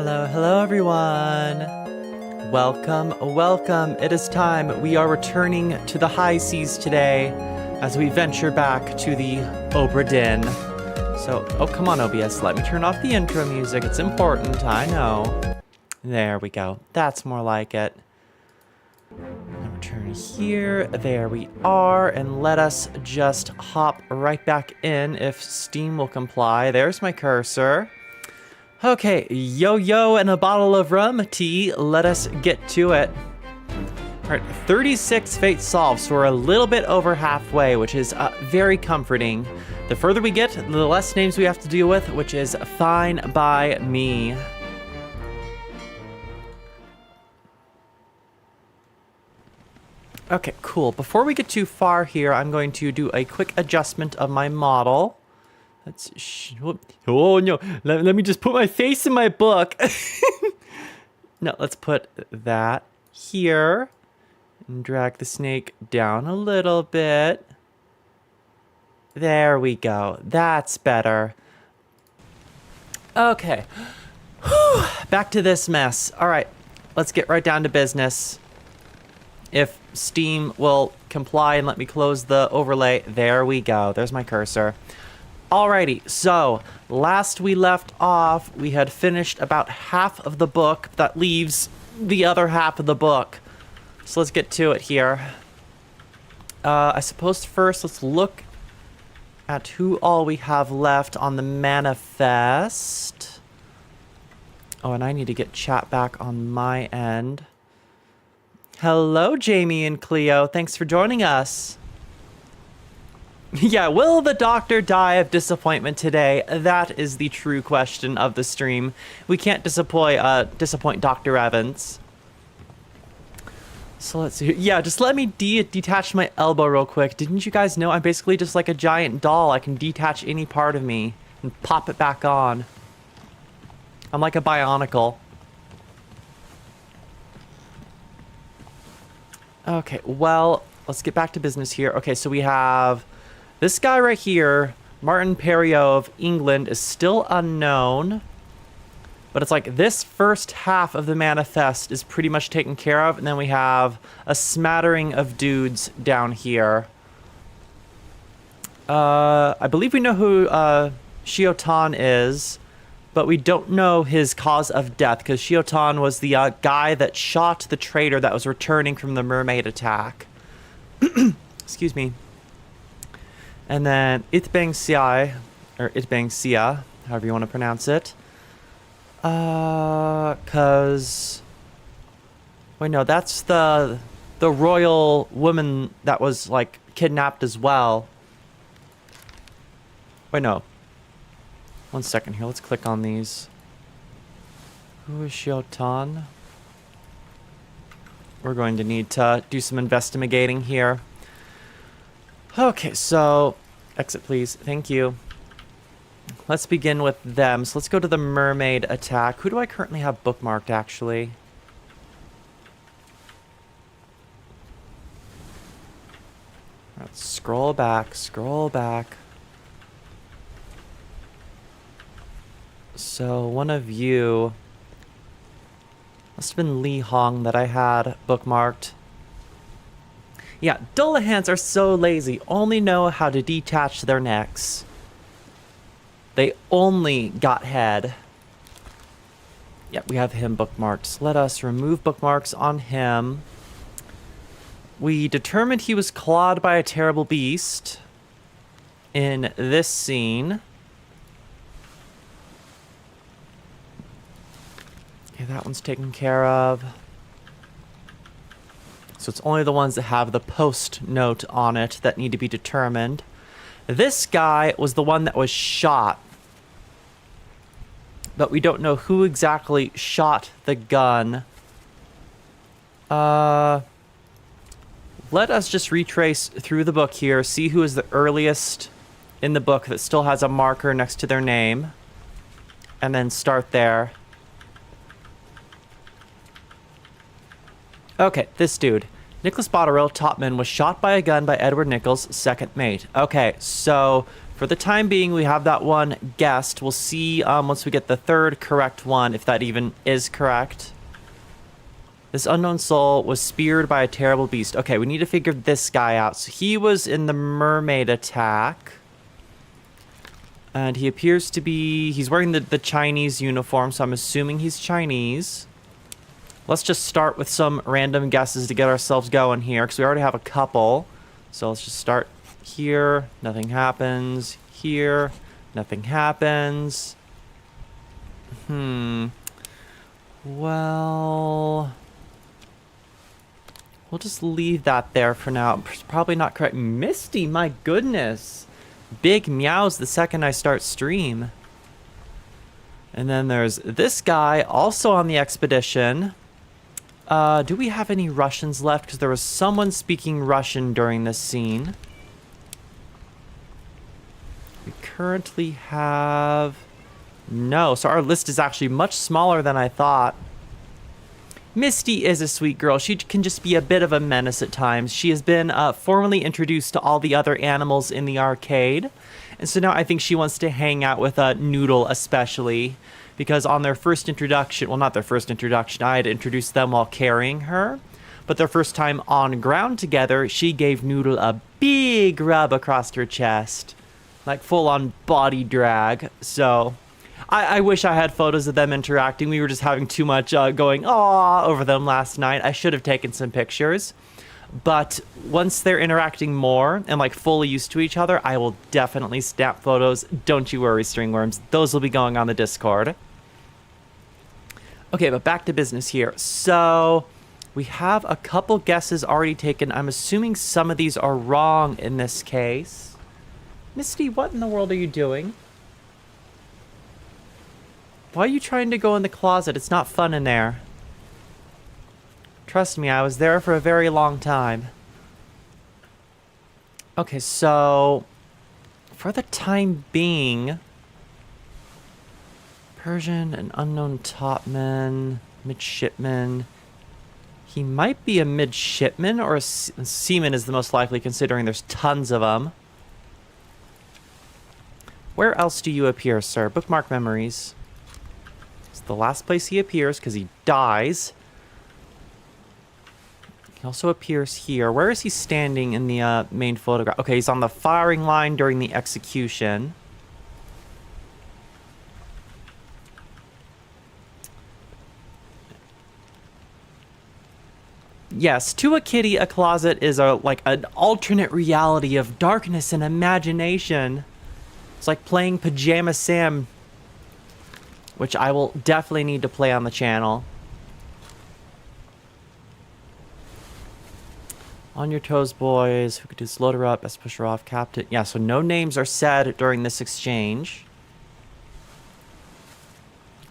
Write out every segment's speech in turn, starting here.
Hello, hello everyone. Welcome. It is time. We are returning to the high seas today as we venture back to the Obra Dinn. So, oh come on OBS, let me turn off the intro music. It's important, I know. There we go. That's more like it. Now return here. There we are. And let us just hop right back in if Steam will comply. There's my cursor. Okay, yo and a bottle of rum, tea. Let us get to it. All right, 36 fate solved, so we're a little bit over halfway, which is very comforting. The further we get, the less names we have to deal with, which is fine by me. Okay, cool. Before we get too far here, I'm going to do a quick adjustment of my model. Oh no, let me just put my face in my book. No, let's put that here and drag the snake down a little bit. There we go. That's better. Okay. Whew. Back to this mess. All right, let's get right down to business. If Steam will comply and let me close the overlay, there we go. There's my cursor. Alrighty, so last we left off, we had finished about half of the book. That leaves the other half of the book. So let's get to it here. I suppose first let's look at who all we have left on the manifest. Oh, and I need to get chat back on my end. Hello, Jamie and Cleo. Thanks for joining us. Yeah, will the doctor die of disappointment today? That is the true question of the stream. We can't disappoint Dr. Evans. So let's see. Yeah, just let me detach my elbow real quick. Didn't you guys know I'm basically just like a giant doll? I can detach any part of me and pop it back on. I'm like a bionicle. Okay, well, let's get back to business here. Okay, so we have this guy right here, Martin Perriot of England, is still unknown. But it's like this first half of the manifest is pretty much taken care of. And then we have a smattering of dudes down here. I believe we know who Shiotan is. But we don't know his cause of death. Because Shiotan was the guy that shot the traitor that was returning from the mermaid attack. Excuse me. And then Itbang Siai, or Itbang Sia, however you want to pronounce it. Cause wait, no, that's the royal woman that was like kidnapped as well. Wait, no. One second here, let's click on these. Who is Shiotan? We're going to need to do some investigating here. Okay, so exit please. Thank you. Let's begin with them. So let's go to the mermaid attack. Who do I currently have bookmarked, actually? Let's scroll back. So one of you must have been Li Hong that I had bookmarked. Yeah, Dullahans are so lazy, only know how to detach their necks. They only got head. Yep, we have him bookmarked. So let us remove bookmarks on him. We determined he was clawed by a terrible beast in this scene. Okay, that one's taken care of. So it's only the ones that have the post note on it that need to be determined. This guy was the one that was shot. But we don't know who exactly shot the gun. Let us just retrace through the book here, see who is the earliest in the book that still has a marker next to their name. And then start there. Okay, this dude. Nicholas Botterill, topman, was shot by a gun by Edward Nichols, second mate. Okay, so For the time being, we have that one guessed. We'll see once we get the third correct one, if that even is correct. This unknown soul was speared by a terrible beast. Okay, we need to figure this guy out. So he was in the mermaid attack. And he appears to be... He's wearing the Chinese uniform, so I'm assuming he's Chinese. Let's just start with some random guesses to get ourselves going here, because we already have a couple. So let's just start here. Nothing happens. Here. Nothing happens. Well... We'll just leave that there for now. Probably not correct. Misty, my goodness. Big meows the second I start stream. And then there's this guy also on the expedition. Do we have any Russians left? Because there was someone speaking Russian during this scene. We currently have... No, so our list is actually much smaller than I thought. Misty is a sweet girl. She can just be a bit of a menace at times. She has been formally introduced to all the other animals in the arcade. And so now I think she wants to hang out with Noodle especially. Because on their first introduction, well, not their first introduction, I had introduced them while carrying her. But their first time on ground together, she gave Noodle a big rub across her chest. Like full-on body drag. So... I wish I had photos of them interacting. We were just having too much going "aww" over them last night. I should have taken some pictures. But once they're interacting more and like fully used to each other, I will definitely snap photos. Don't you worry, Stringworms. Those will be going on the Discord. Okay, but back to business here. So we have a couple guesses already taken. I'm assuming some of these are wrong in this case. Misty, what in the world are you doing? Why are you trying to go in the closet? It's not fun in there. Trust me, I was there for a very long time. Okay, so... For the time being... Persian, an unknown topman, midshipman... He might be a midshipman, or a seaman is the most likely, considering there's tons of them. Where else do you appear, sir? Bookmark memories. The last place he appears because he dies. He also appears here. Where is he standing in the main photograph? Okay, he's on the firing line during the execution. Yes, to a kitty, a closet is like an alternate reality of darkness and imagination. It's like playing Pajama Sam, which I will definitely need to play on the channel. On your toes, boys. Who could do this? Load her up. Best push her off. Captain. Yeah, so no names are said during this exchange.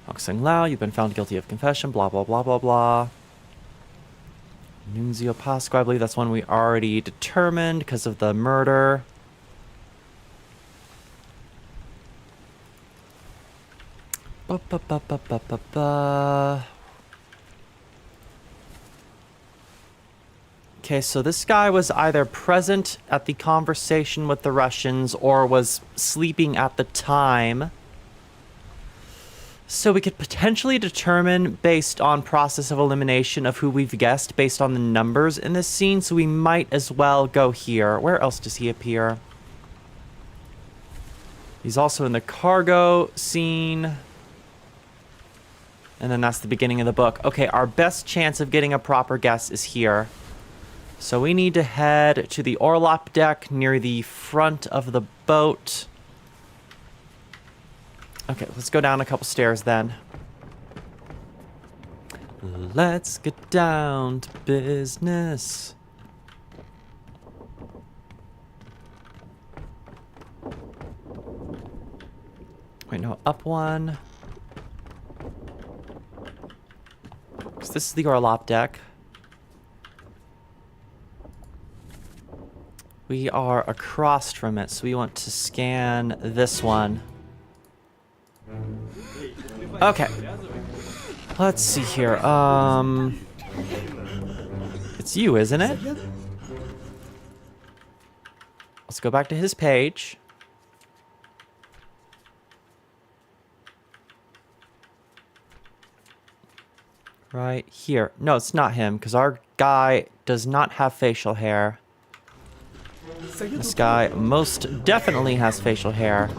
Foxing Lao, you've been found guilty of confession. Blah, blah, blah, blah, blah. Nunzio Pasco, I believe that's one we already determined because of the murder. Okay, so this guy was either present at the conversation with the Russians or was sleeping at the time. So we could potentially determine based on process of elimination of who we've guessed based on the numbers in this scene, so we might as well go here. Where else does he appear? He's also in the cargo scene. And then that's the beginning of the book. Okay, our best chance of getting a proper guess is here. So we need to head to the orlop deck near the front of the boat. Okay, let's go down a couple stairs then. Let's get down to business. Wait, no, up one. So this is the orlop deck. We are across from it, so we want to scan this one. Okay. Let's see here. It's you, isn't it? Let's go back to his page. Right here. No, it's not him, because our guy does not have facial hair. This guy most definitely has facial hair.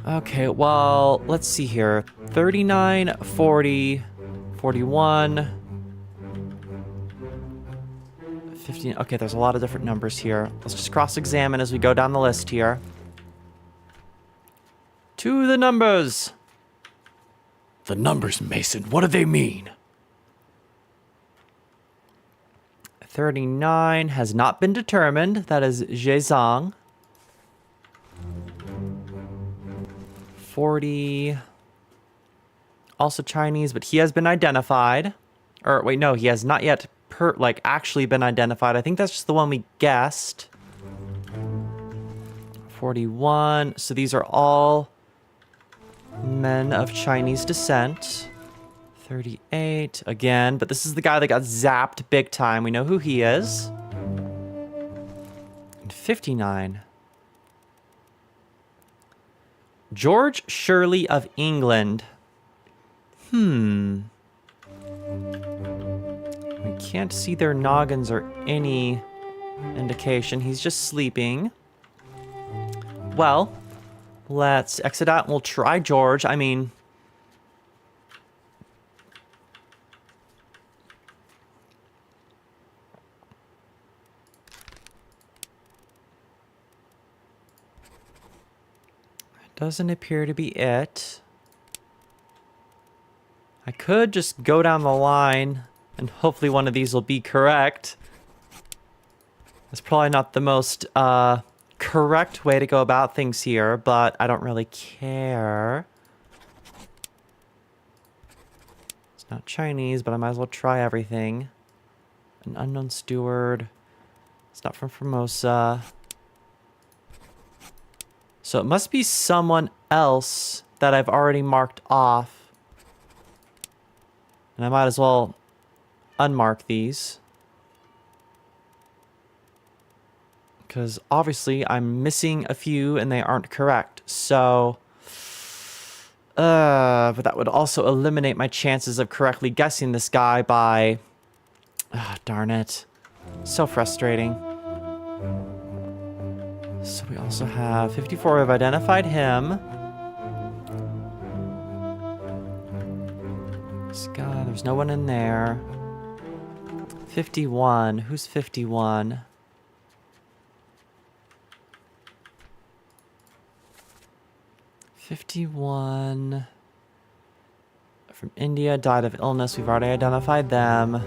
Okay, well, let's see here. 39, 40, 41, 15. Okay, there's a lot of different numbers here. Let's just cross-examine as we go down the list here. To the numbers. The numbers, Mason. What do they mean? 39 has not been determined. That is Zhejiang. 40. Also Chinese, but he has been identified. Or wait, no, he has not yet actually been identified. I think that's just the one we guessed. 41. So these are all men of Chinese descent. 38 again, but this is the guy that got zapped big time. We know who he is. And 59. George Shirley of England. We can't see their noggins or any indication. He's just sleeping. Well, let's exit out and we'll try George. I mean, doesn't appear to be it. I could just go down the line and hopefully one of these will be correct. It's probably not the most correct way to go about things here, but I don't really care. It's not Chinese, but I might as well try everything. An unknown steward. It's not from Formosa. So it must be someone else that I've already marked off. And I might as well unmark these. Because obviously I'm missing a few and they aren't correct. So, but that would also eliminate my chances of correctly guessing this guy by, darn it. So frustrating. So we also have 54. We've identified him. This guy, there's no one in there. 51. Who's 51? '51 from India, died of illness. We've already identified them.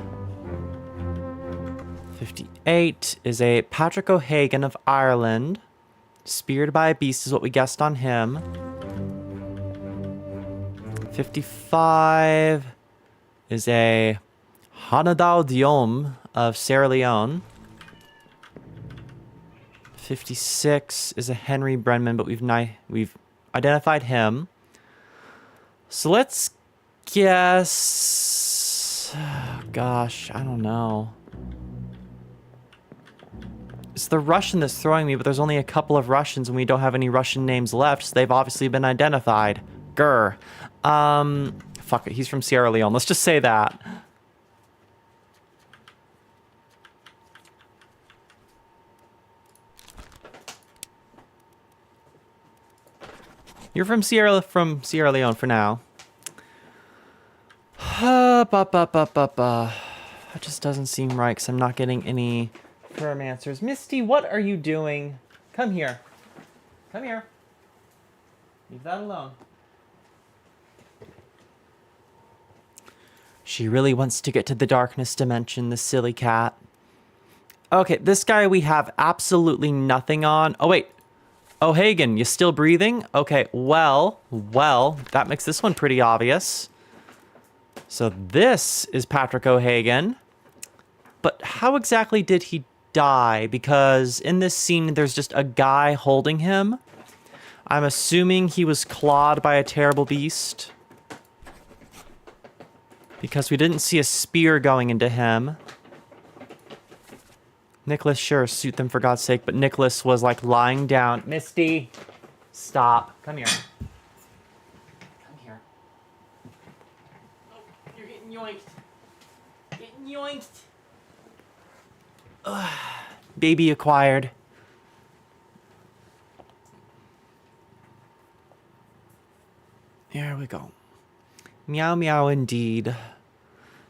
58 is a Patrick O'Hagan of Ireland. Speared by a beast is what we guessed on him. 55 is a Hanadao Diom of Sierra Leone. 56 is a Henry Brenman, but we've identified him. So let's guess... gosh, I don't know. It's the Russian that's throwing me, but there's only a couple of Russians and we don't have any Russian names left, so they've obviously been identified. Grr. Fuck it, he's from Sierra Leone. Let's just say that. You're from Sierra Leone for now. That just doesn't seem right because I'm not getting any firm answers. Misty, what are you doing? Come here. Come here. Leave that alone. She really wants to get to the darkness dimension, the silly cat. Okay, this guy we have absolutely nothing on. Oh, wait. O'Hagan, you still breathing? Okay, well, that makes this one pretty obvious. So this is Patrick O'Hagan. But how exactly did he die? Because in this scene, there's just a guy holding him. I'm assuming he was clawed by a terrible beast. Because we didn't see a spear going into him. Nicholas, sure, shoot them for God's sake, but Nicholas was like lying down. Misty, stop. Come here. Come yoinked. Getting yoinked. Ugh. Baby acquired. There we go. Meow meow indeed.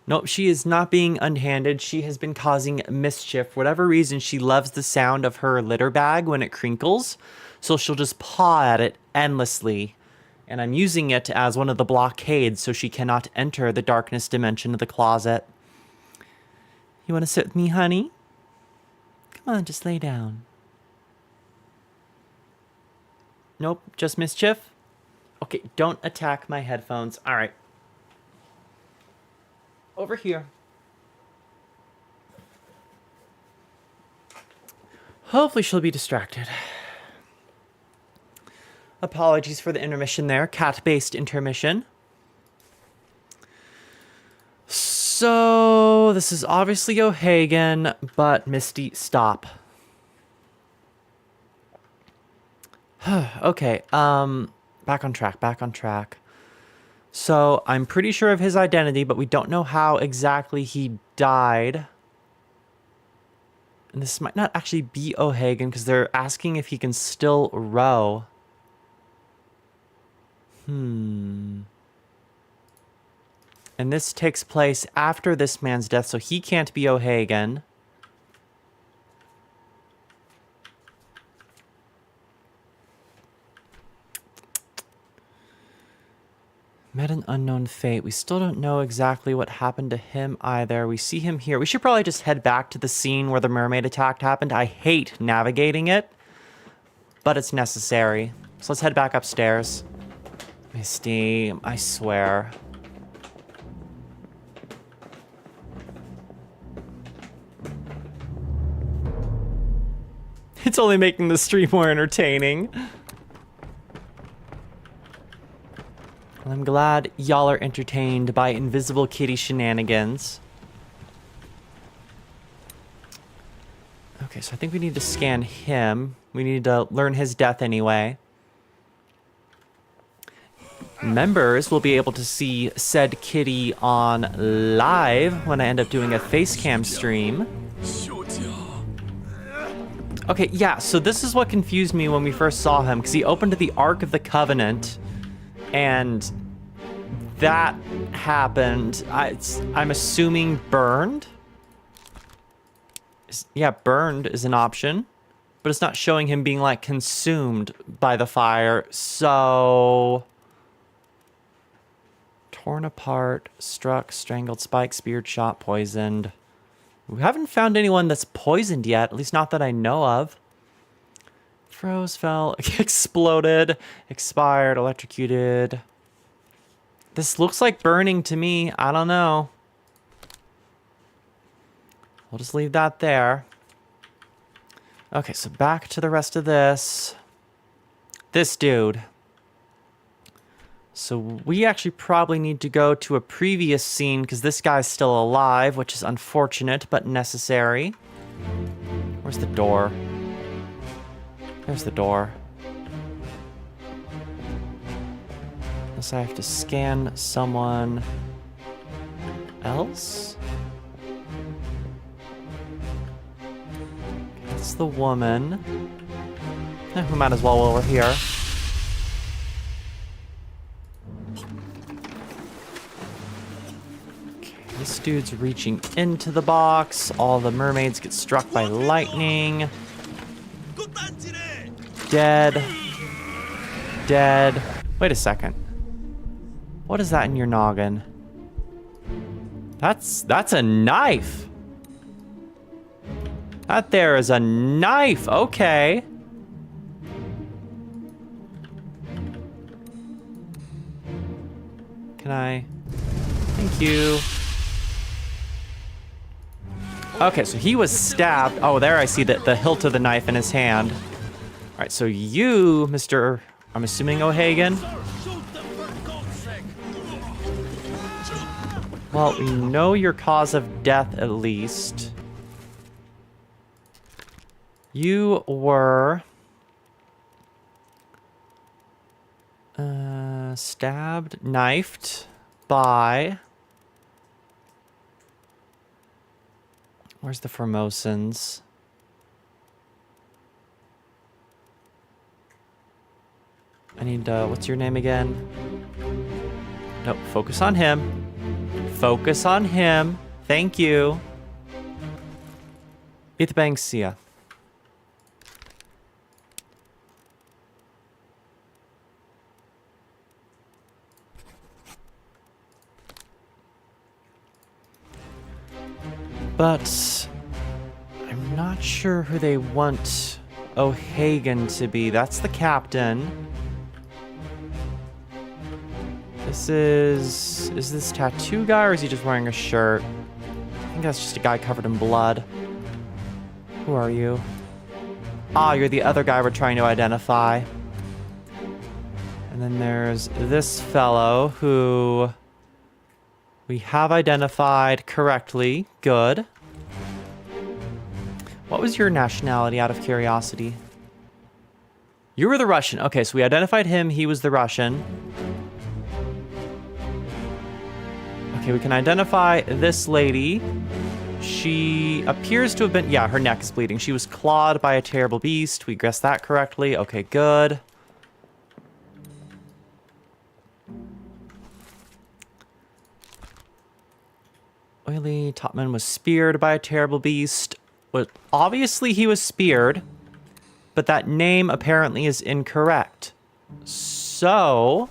Nope, she is not being unhanded. She has been causing mischief. For whatever reason, she loves the sound of her litter bag when it crinkles. So she'll just paw at it endlessly. And I'm using it as one of the blockades so she cannot enter the darkness dimension of the closet. You want to sit with me, honey? Come on, just lay down. Nope, just mischief? Okay, don't attack my headphones. All right. Over here. Hopefully she'll be distracted. Apologies for the intermission there. Cat-based intermission. So, this is obviously O'Hagan, but Misty, stop. Okay, back on track. So, I'm pretty sure of his identity, but we don't know how exactly he died. And this might not actually be O'Hagan, because they're asking if he can still row. And this takes place after this man's death, so he can't be O'Hagan. Met an unknown fate. We still don't know exactly what happened to him either. We see him here. We should probably just head back to the scene where the mermaid attack happened. I hate navigating it, but it's necessary. So let's head back upstairs. Misty, I swear. It's only making the stream more entertaining. Well, I'm glad y'all are entertained by Invisible Kitty shenanigans. Okay, so I think we need to scan him. We need to learn his death anyway. Members will be able to see said kitty on live when I end up doing a facecam stream. Okay, yeah, so this is what confused me when we first saw him, because he opened the Ark of the Covenant, and that happened. I'm assuming burned? Yeah, burned is an option, but it's not showing him being, like, consumed by the fire, so... Torn apart, struck, strangled, spiked, speared, shot, poisoned. We haven't found anyone that's poisoned yet, at least not that I know of. Froze, fell, exploded, expired, electrocuted. This looks like burning to me. I don't know. We'll just leave that there. Okay, so back to the rest of this. This dude. So we actually probably need to go to a previous scene because this guy's still alive, which is unfortunate but necessary. Where's the door? There's the door. Unless I have to scan someone else? That's the woman. We might as well while we're here. This dude's reaching into the box. All the mermaids get struck by lightning. Dead. Dead. Wait a second. What is that in your noggin? That's a knife. That there is a knife. Okay. Can I? Thank you. Okay, so he was stabbed. Oh, there I see the hilt of the knife in his hand. All right, so you, Mr. I'm assuming O'Hagan. Well, we know your cause of death at least. You were stabbed, knifed by Where's the Formosans? I need, what's your name again? Nope, focus on him. Focus on him. Thank you. Banksia. But I'm not sure who they want O'Hagan to be. That's the captain. This is this tattoo guy, or is he just wearing a shirt? I think that's just a guy covered in blood. Who are you? Ah, you're the other guy we're trying to identify. And then there's this fellow who we have identified correctly. Good. What was your nationality, out of curiosity? You were the Russian. Okay, so we identified him. He was the Russian. Okay, we can identify this lady. She appears to have been... Yeah, her neck is bleeding. She was clawed by a terrible beast. We guessed that correctly. Okay, good. Oily Topman was speared by a terrible beast. Well, obviously he was speared, but that name apparently is incorrect. So...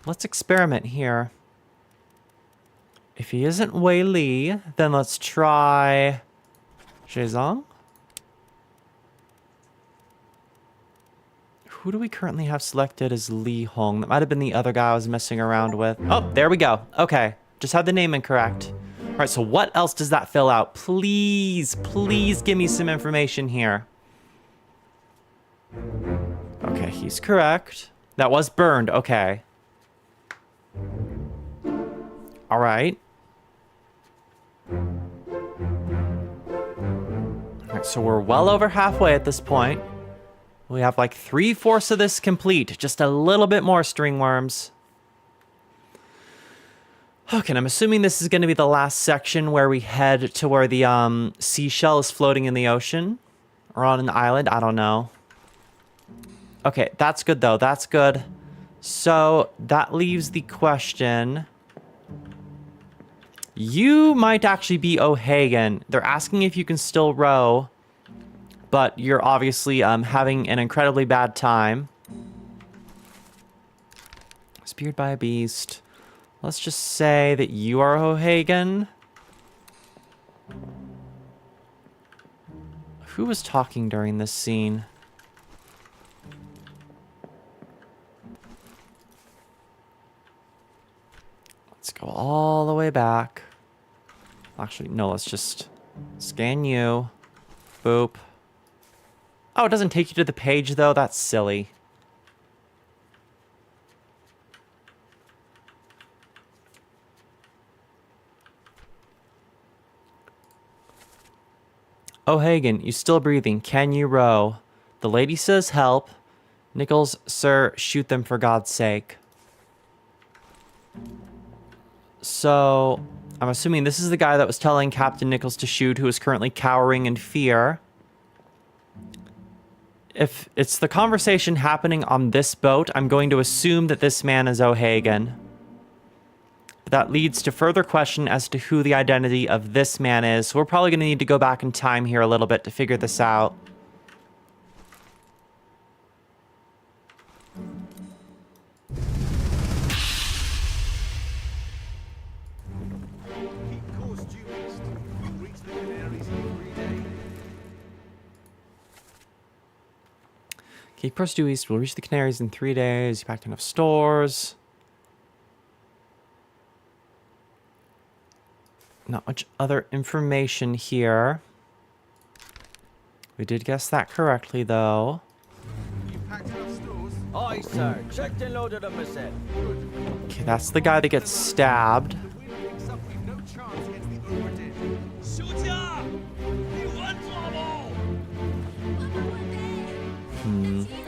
let's experiment here. If he isn't Wei Li, then let's try Zhezong. Who do we currently have selected as Li Hong? That might have been the other guy I was messing around with. Oh, there we go. Okay, just had the name incorrect. All right, so what else does that fill out? Please, please give me some information here. Okay, he's correct. That was burned, okay. All right. All right, so we're well over halfway at this point. We have like 3/4 of this complete. Just a little bit more string worms. Okay, and I'm assuming this is going to be the last section where we head to where the seashell is floating in the ocean. Or on an island, I don't know. Okay, that's good though, that's good. So, that leaves the question... You might actually be O'Hagan. They're asking if you can still row, but you're obviously having an incredibly bad time. Speared by a beast. Let's just say that you are O'Hagan. Who was talking during this scene? Let's go all the way back. Actually, no, let's just scan you. Boop. Oh, it doesn't take you to the page, though? That's silly. O'Hagan, you still breathing. Can you row? The lady says help. Nichols, sir, shoot them for God's sake. So, I'm assuming this is the guy that was telling Captain Nichols to shoot, who is currently cowering in fear. If it's the conversation happening on this boat, I'm going to assume that this man is O'Hagan. But that leads to further question as to who the identity of this man is. So we're probably going to need to go back in time here a little bit to figure this out. Keep course due east. We'll reach the Canaries in 3 days. You packed enough stores. Not much other information here. We did guess that correctly, though. You packed enough stores? Aye, sir. Checked and loaded them myself. Okay, that's the guy that gets stabbed. The wind picks up, we've no chance against the Obra Dinn.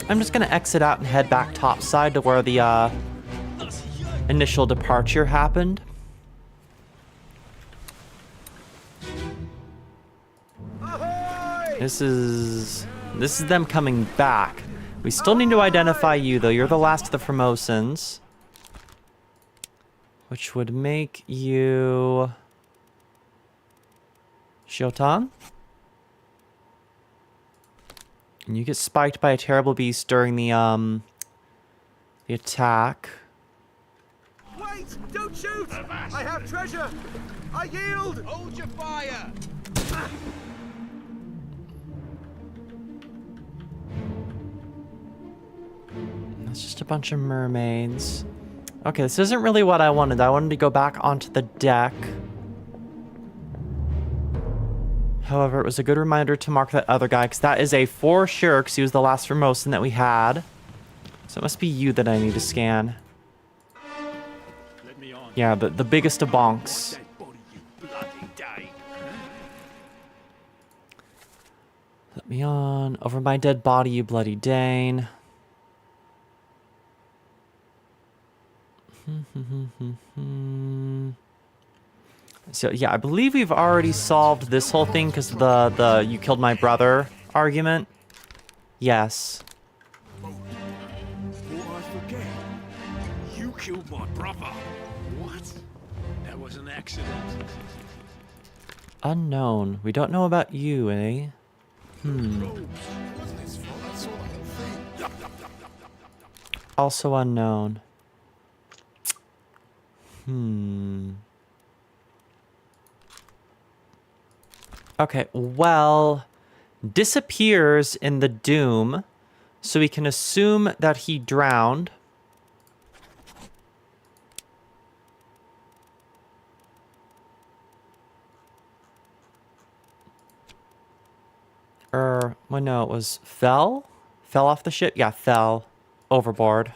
I'm just gonna exit out and head back topside to where the initial departure happened. This is them coming back. We still need to identify you, though. You're the last of the Formosans. Which would make you... Shotan? And you get spiked by a terrible beast during the attack. Wait! Don't shoot! I have treasure! I yield! Hold your fire! That's just a bunch of mermaids. Okay, this isn't really what I wanted. I wanted to go back onto the deck. However, it was a good reminder to mark that other guy, because that is a for sure, because he was the last Formosan that we had. So it must be you that I need to scan. Let me on. Yeah, the biggest of bonks. Dead body, you bloody day. Let me on. Over my dead body, you bloody Dane. So yeah, I believe we've already solved this whole thing because the you killed my brother argument. Yes. Before I forget, you killed my brother. What? That was an accident. Unknown. We don't know about you, eh? Also unknown. Okay, well, disappears in the Doom, so we can assume that he drowned. Well, no, it was fell off the ship. Yeah, fell overboard.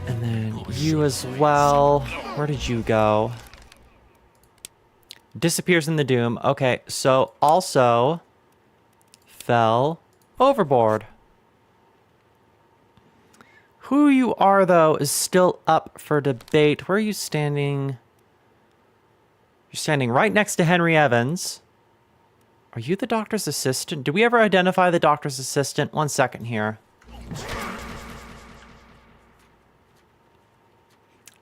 And then you as well. Where did you go? Disappears in the Doom. Okay, so also fell overboard. Who you are, though, is still up for debate. Where are you standing? You're standing right next to Henry Evans. Are you the doctor's assistant? Did we ever identify the doctor's assistant? 1 second here.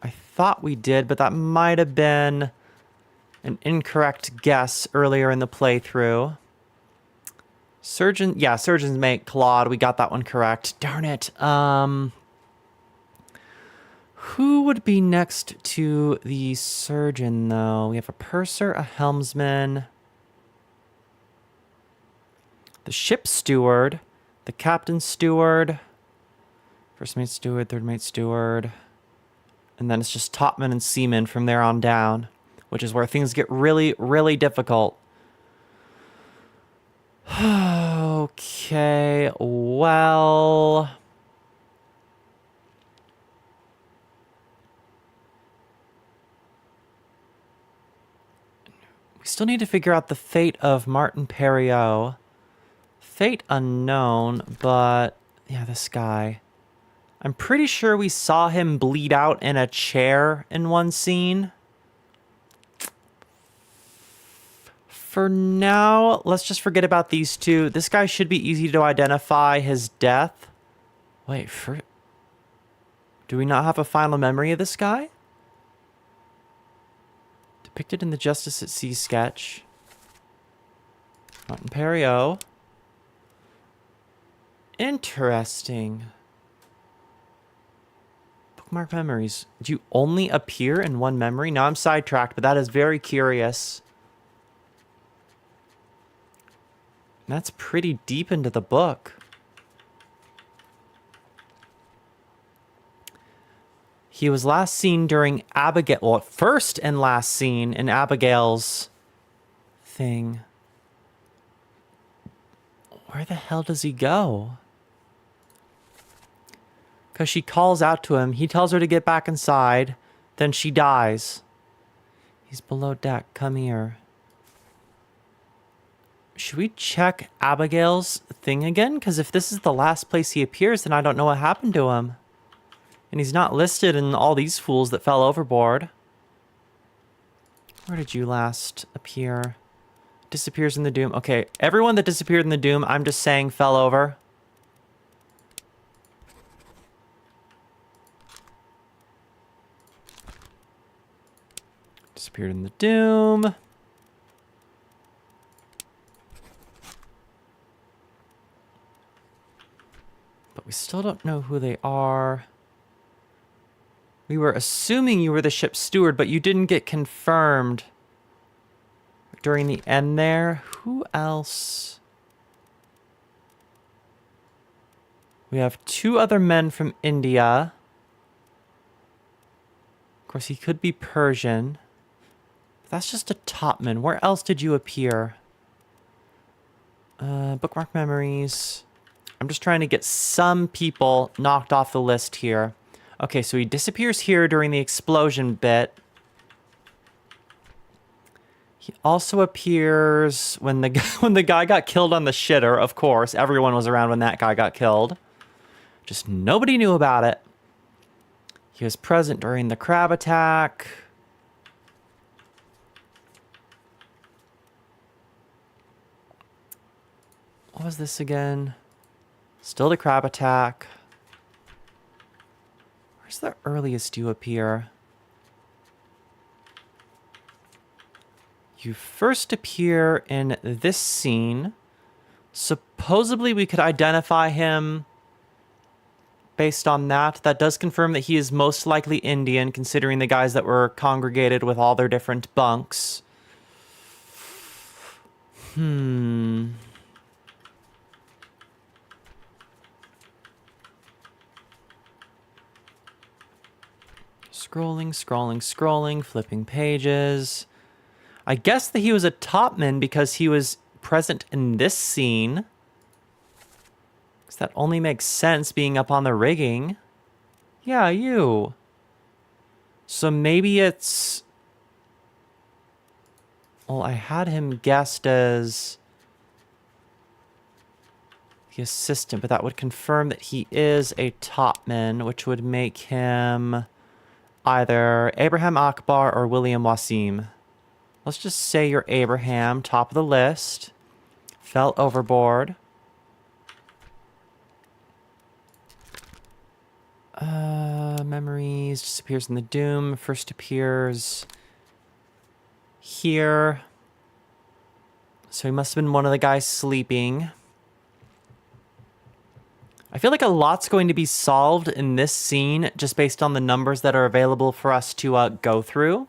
I thought we did, but that might have been an incorrect guess earlier in the playthrough. Surgeon, yeah, surgeon's mate, Claude. We got that one correct. Darn it. Who would be next to the surgeon, though? We have a purser, a helmsman, the ship steward, the captain steward, first mate steward, third mate steward, and then it's just topman and seaman from there on down, which is where things get really, really difficult. Okay, well... we still need to figure out the fate of Martin Perriot. Fate unknown, but... yeah, this guy. I'm pretty sure we saw him bleed out in a chair in one scene. For now, let's just forget about these two. This guy should be easy to identify his death. Wait, do we not have a final memory of this guy? Depicted in the Justice at Sea sketch. Martin Perriot. Interesting. Bookmark memories. Do you only appear in one memory? Now I'm sidetracked, but that is very curious. That's pretty deep into the book. He was last seen during Abigail... well, first and last seen in Abigail's thing. Where the hell does he go? Because she calls out to him. He tells her to get back inside. Then she dies. He's below deck. Come here. Should we check Abigail's thing again? Because if this is the last place he appears, then I don't know what happened to him. And he's not listed in all these fools that fell overboard. Where did you last appear? disappears in the Doom. Okay, everyone that disappeared in the Doom, I'm just saying fell over. Disappeared in the Doom. But we still don't know who they are. We were assuming you were the ship's steward, but you didn't get confirmed during the end there. Who else? We have 2 other men from India. Of course, he could be Persian. That's just a topman. Where else did you appear? Bookmark memories. I'm just trying to get some people knocked off the list here. Okay, so he disappears here during the explosion bit. He also appears when the guy got killed on the shitter, of course. Everyone was around when that guy got killed. Just nobody knew about it. He was present during the crab attack. What was this again? Still the crab attack. Where's the earliest you appear? You first appear in this scene. Supposedly we could identify him based on that. That does confirm that he is most likely Indian, considering the guys that were congregated with all their different bunks. Scrolling, flipping pages. I guess that he was a topman because he was present in this scene. Because that only makes sense being up on the rigging. Yeah, you. So maybe it's... Well, I had him guessed as the assistant, but that would confirm that he is a topman, which would make him either Abraham Akbar or William Wasim. Let's just say you're Abraham, top of the list. Fell overboard. Memories, disappears in the Doom. First appears here. So he must have been one of the guys sleeping. I feel like a lot's going to be solved in this scene just based on the numbers that are available for us to go through.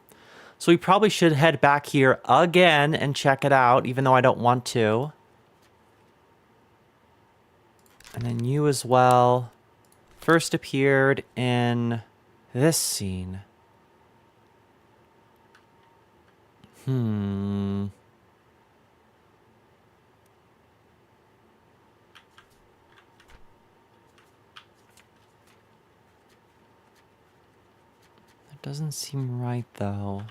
So we probably should head back here again and check it out, even though I don't want to. And then you as well. First appeared in this scene. That doesn't seem right, though.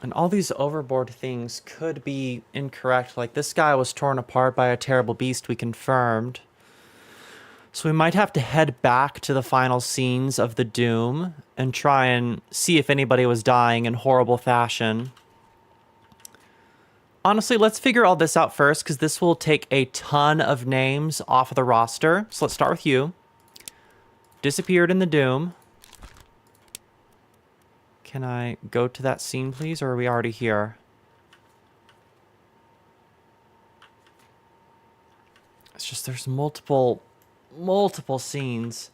And all these overboard things could be incorrect. Like, this guy was torn apart by a terrible beast, we confirmed. So we might have to head back to the final scenes of the Doom and try and see if anybody was dying in horrible fashion. Honestly, let's figure all this out first, because this will take a ton of names off of the roster. So let's start with you. Disappeared in the Doom. Can I go to that scene, please, or are we already here? It's just there's multiple scenes.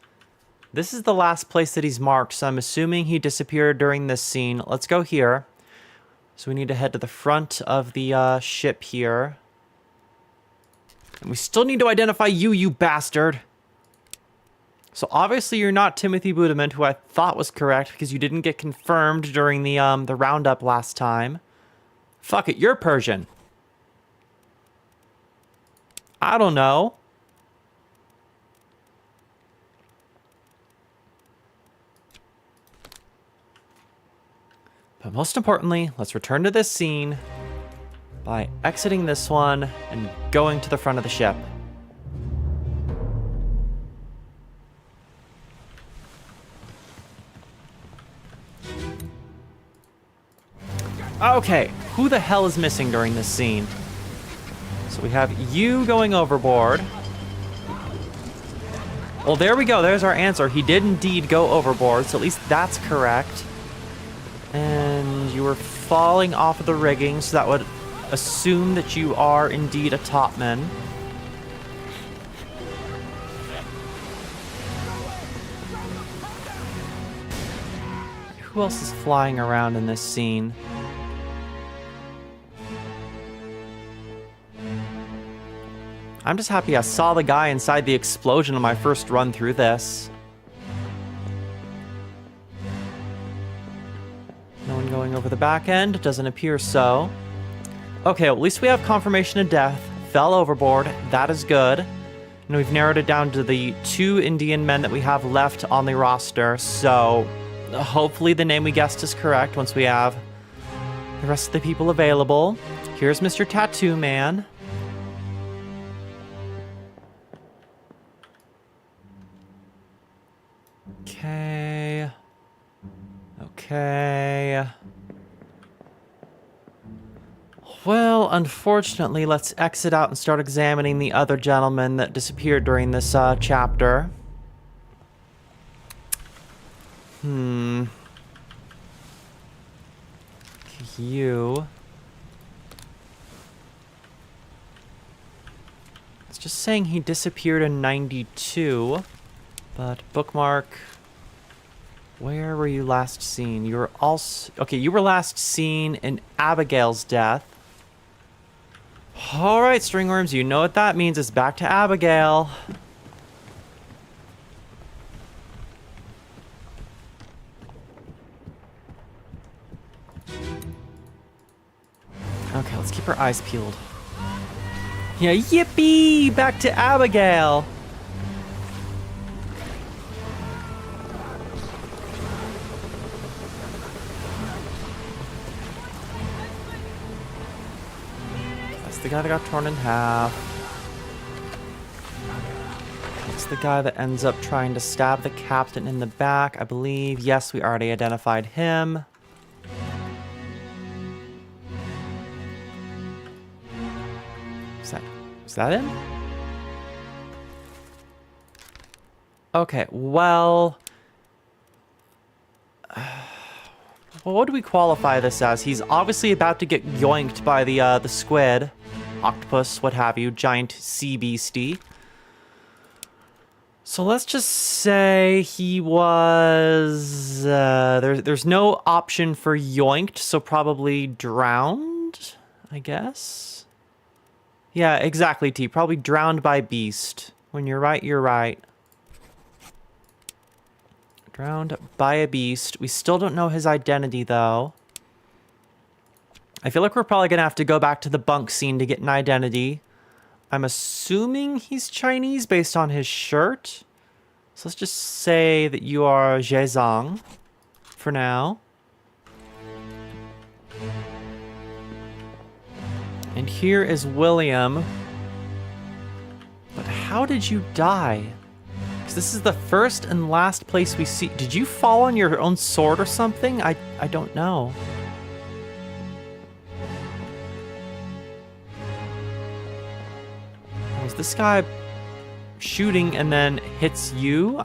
This is the last place that he's marked, so I'm assuming he disappeared during this scene. Let's go here. So we need to head to the front of the ship here. And we still need to identify you, you bastard! So obviously you're not Timothy Budiment, who I thought was correct because you didn't get confirmed during the roundup last time. Fuck it, you're Persian. I don't know. But most importantly, let's return to this scene by exiting this one and going to the front of the ship. Okay, who the hell is missing during this scene? So we have you going overboard. Well, there we go. There's our answer. He did indeed go overboard, so at least that's correct. And you were falling off of the rigging, so that would assume that you are indeed a topman. Who else is flying around in this scene? I'm just happy I saw the guy inside the explosion on my first run through this. No one going over the back end? Doesn't appear so. Okay, well, at least we have confirmation of death. Fell overboard. That is good. And we've narrowed it down to the 2 Indian men that we have left on the roster. So hopefully the name we guessed is correct once we have the rest of the people available. Here's Mr. Tattoo Man. Okay. Well, unfortunately, let's exit out and start examining the other gentleman that disappeared during this chapter. You. It's just saying he disappeared in 92, but bookmark. Where were you last seen? You were also... Okay, you were last seen in Abigail's death. Alright, Stringworms, you know what that means. It's back to Abigail. Okay, let's keep our eyes peeled. Yeah, yippee! Back to Abigail! The guy that got torn in half. It's the guy that ends up trying to stab the captain in the back, I believe. Yes, we already identified him. Is that him? Okay, well... Well, what do we qualify this as? He's obviously about to get yoinked by the squid, octopus, what have you, giant sea beastie. So let's just say he was... there's no option for yoinked, so probably drowned, I guess? Yeah, exactly, T. Probably drowned by beast. When you're right, you're right. Drowned by a beast. We still don't know his identity, though. I feel like we're probably going to have to go back to the bunk scene to get an identity. I'm assuming he's Chinese based on his shirt. So let's just say that you are Zhezong for now. And here is William. But how did you die? Because this is the first and last place we see... Did you fall on your own sword or something? I don't know. Was this guy shooting and then hits you?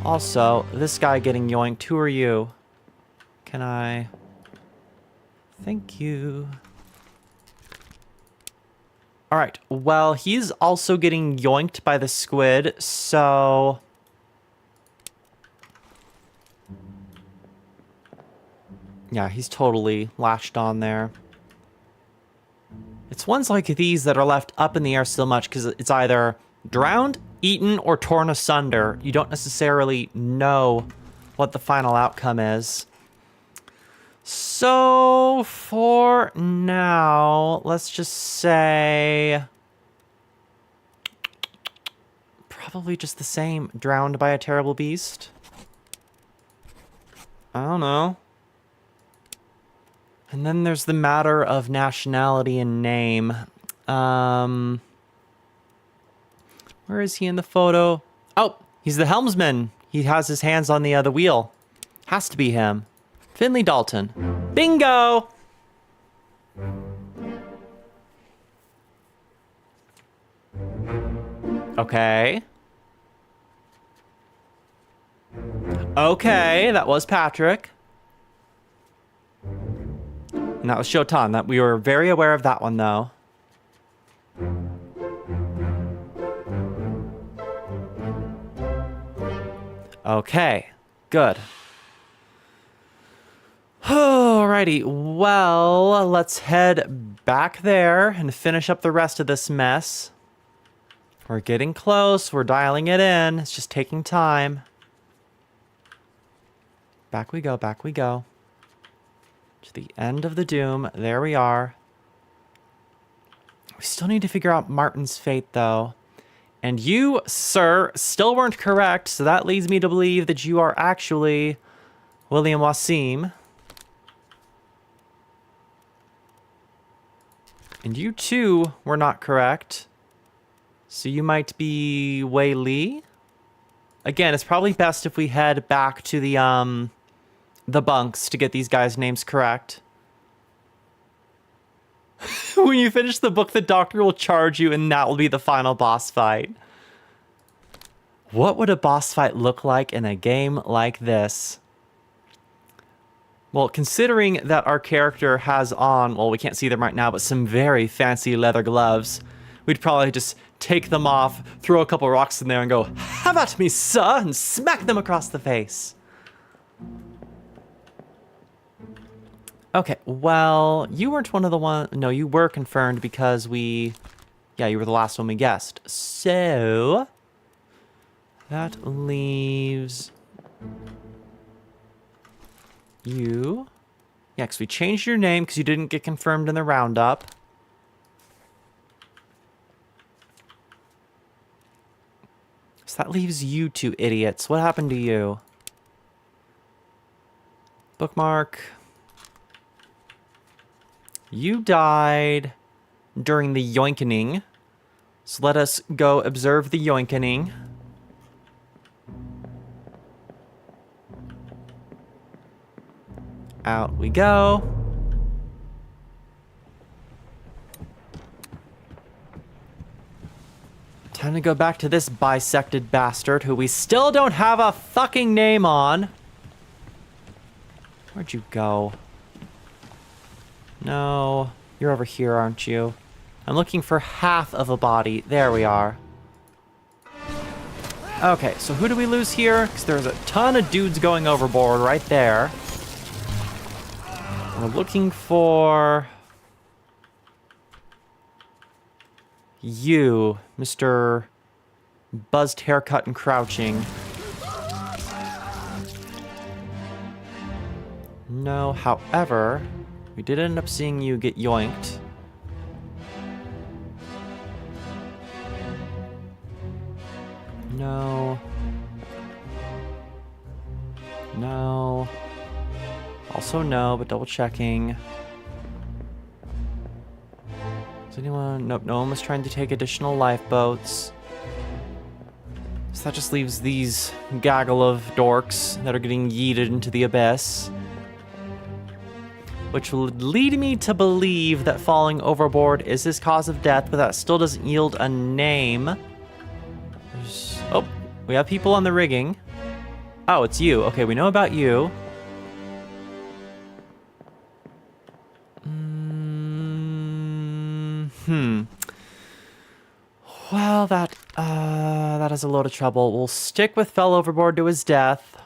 Also, this guy getting yoinked. Who are you? Can I... Thank you. Alright, well, he's also getting yoinked by the squid, so... Yeah, he's totally latched on there. It's ones like these that are left up in the air so much because it's either drowned, eaten, or torn asunder. You don't necessarily know what the final outcome is. So, for now, let's just say... Probably just the same. Drowned by a terrible beast? I don't know. And then there's the matter of nationality and name. Where is he in the photo? Oh, he's the helmsman. He has his hands on the wheel. Has to be him. Finley Dalton. Bingo! Okay. Okay, that was Patrick. And that was Shotan. That we were very aware of that one, though. Okay, good. Alrighty, well, let's head back there and finish up the rest of this mess. We're getting close. We're dialing it in. It's just taking time. Back we go, back we go. To the end of the doom. There we are. We still need to figure out Martin's fate, though. And you, sir, still weren't correct, so that leads me to believe that you are actually William Wasim. And you, too, were not correct. So you might be Wei Li? Again, it's probably best if we head back to the bunks to get these guys' names correct. When you finish the book, the doctor will charge you, and that will be the final boss fight. What would a boss fight look like in a game like this? Well, considering that our character has on, well, we can't see them right now, but some very fancy leather gloves, we'd probably just take them off, throw a couple rocks in there, and go, "Have at me, sir," and smack them across the face. Okay, well, you weren't one of the one. No, you were confirmed because yeah, you were the last one we guessed. So that leaves you. Yeah, because we changed your name because you didn't get confirmed in the roundup. So that leaves you two idiots. What happened to you? Bookmark. You died during the yoinkening. So let us go observe the yoinkening. Out we go. Time to go back to this bisected bastard who we still don't have a fucking name on. Where'd you go? No, you're over here, aren't you? I'm looking for half of a body. There we are. Okay, so who do we lose here? Because there's a ton of dudes going overboard right there. We're looking for you, Mr. Buzzed Haircut and Crouching. No, however, we did end up seeing you get yoinked. No. No. Also no, but double checking. Is anyone? Nope, no one was trying to take additional lifeboats. So that just leaves these gaggle of dorks that are getting yeeted into the abyss. Which would lead me to believe that falling overboard is his cause of death, but that still doesn't yield a name. Oh, we have people on the rigging. Oh, it's you. Okay, we know about you. Well, that is a load of trouble. We'll stick with fell overboard to his death.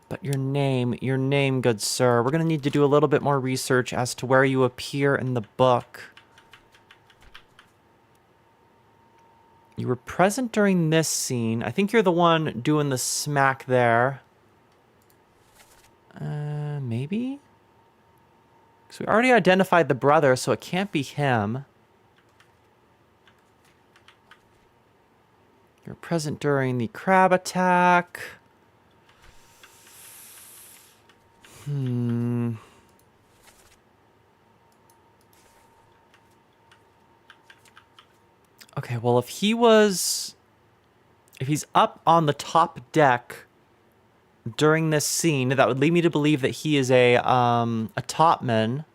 But your name, good sir. We're going to need to do a little bit more research as to where you appear in the book. You were present during this scene. I think you're the one doing the smack there. Maybe? Because we already identified the brother, so it can't be him. You're present during the crab attack. Okay, well, if he's up on the top deck during this scene, that would lead me to believe that he is a topman.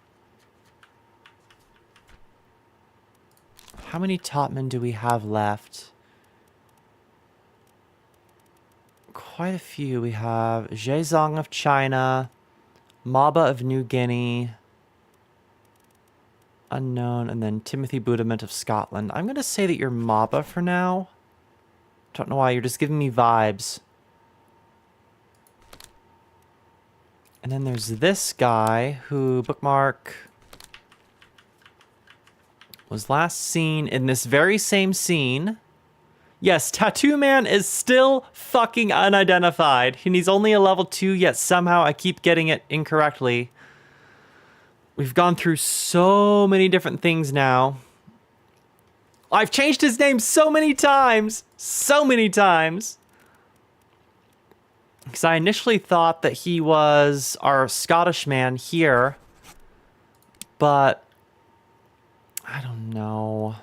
How many topmen do we have left? Quite a few. We have Zhezong of China, Maba of New Guinea, unknown, and then Timothy Budament of Scotland. I'm going to say that you're Maba for now. Don't know why, you're just giving me vibes. And then there's this guy who, bookmark, was last seen in this very same scene. Yes, Tattoo Man is still fucking unidentified. And he's only a level 2, yet somehow I keep getting it incorrectly. We've gone through so many different things now. I've changed his name so many times. So many times. Because I initially thought that he was our Scottish man here. But I don't know.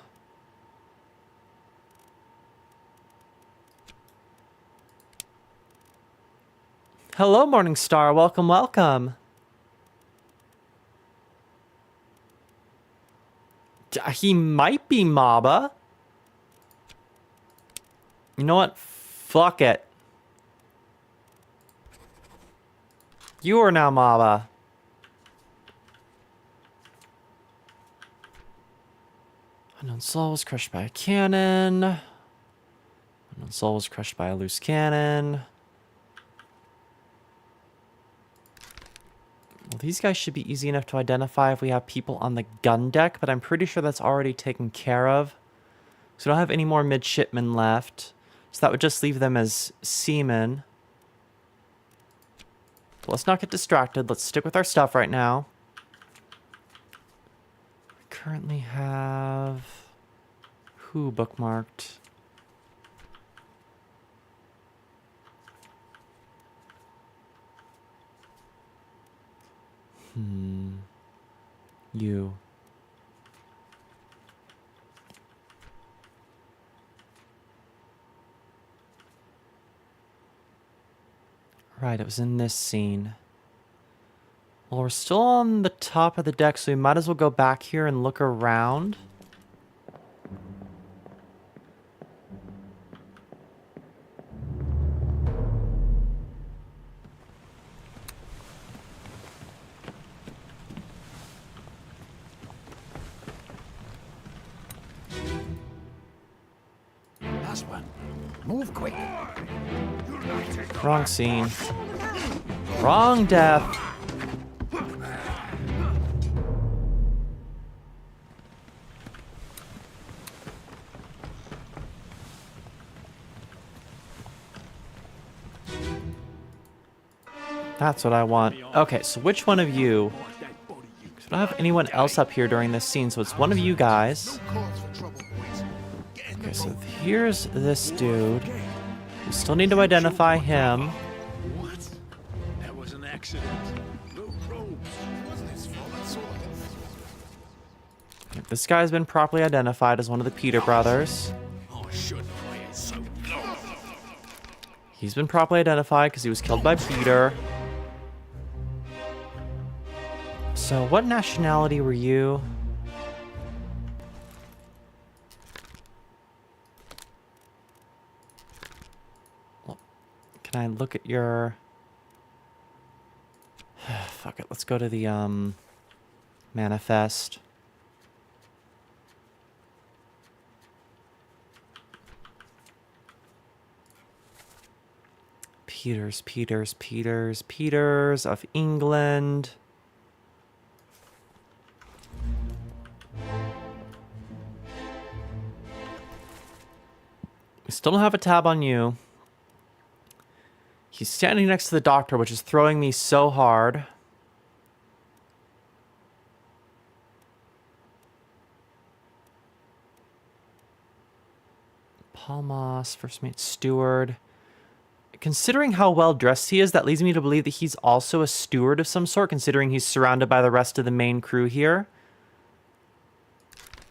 Hello, Morningstar. Welcome, welcome. He might be Maba. You know what? Fuck it. You are now Maba. Unknown soul was crushed by a cannon. Unknown soul was crushed by a loose cannon. Well, these guys should be easy enough to identify if we have people on the gun deck, but I'm pretty sure that's already taken care of. So I don't have any more midshipmen left. So that would just leave them as seamen. But let's not get distracted. Let's stick with our stuff right now. We currently have... who bookmarked? You. Right, it was in this scene. Well, we're still on the top of the deck, so we might as well go back here and look around. Last one. Move quick. Wrong scene. Wrong death. That's what I want. Okay, so which one of you... 'cause I don't have anyone else up here during this scene, so it's one of you guys. Okay, so here's this dude. We still need to identify him. What? That was an accident. No robes. It wasn't his fault. This guy's been properly identified as one of the Peter brothers. Oh, I shouldn't have waited so long. He's been properly identified because he was killed by Peter. So what nationality were you? Can I look at your... Fuck it, let's go to the, manifest. Peters of England. We still don't have a tab on you. He's standing next to the doctor, which is throwing me so hard. Paul Moss, first mate steward. Considering how well dressed he is, that leads me to believe that he's also a steward of some sort, considering he's surrounded by the rest of the main crew here.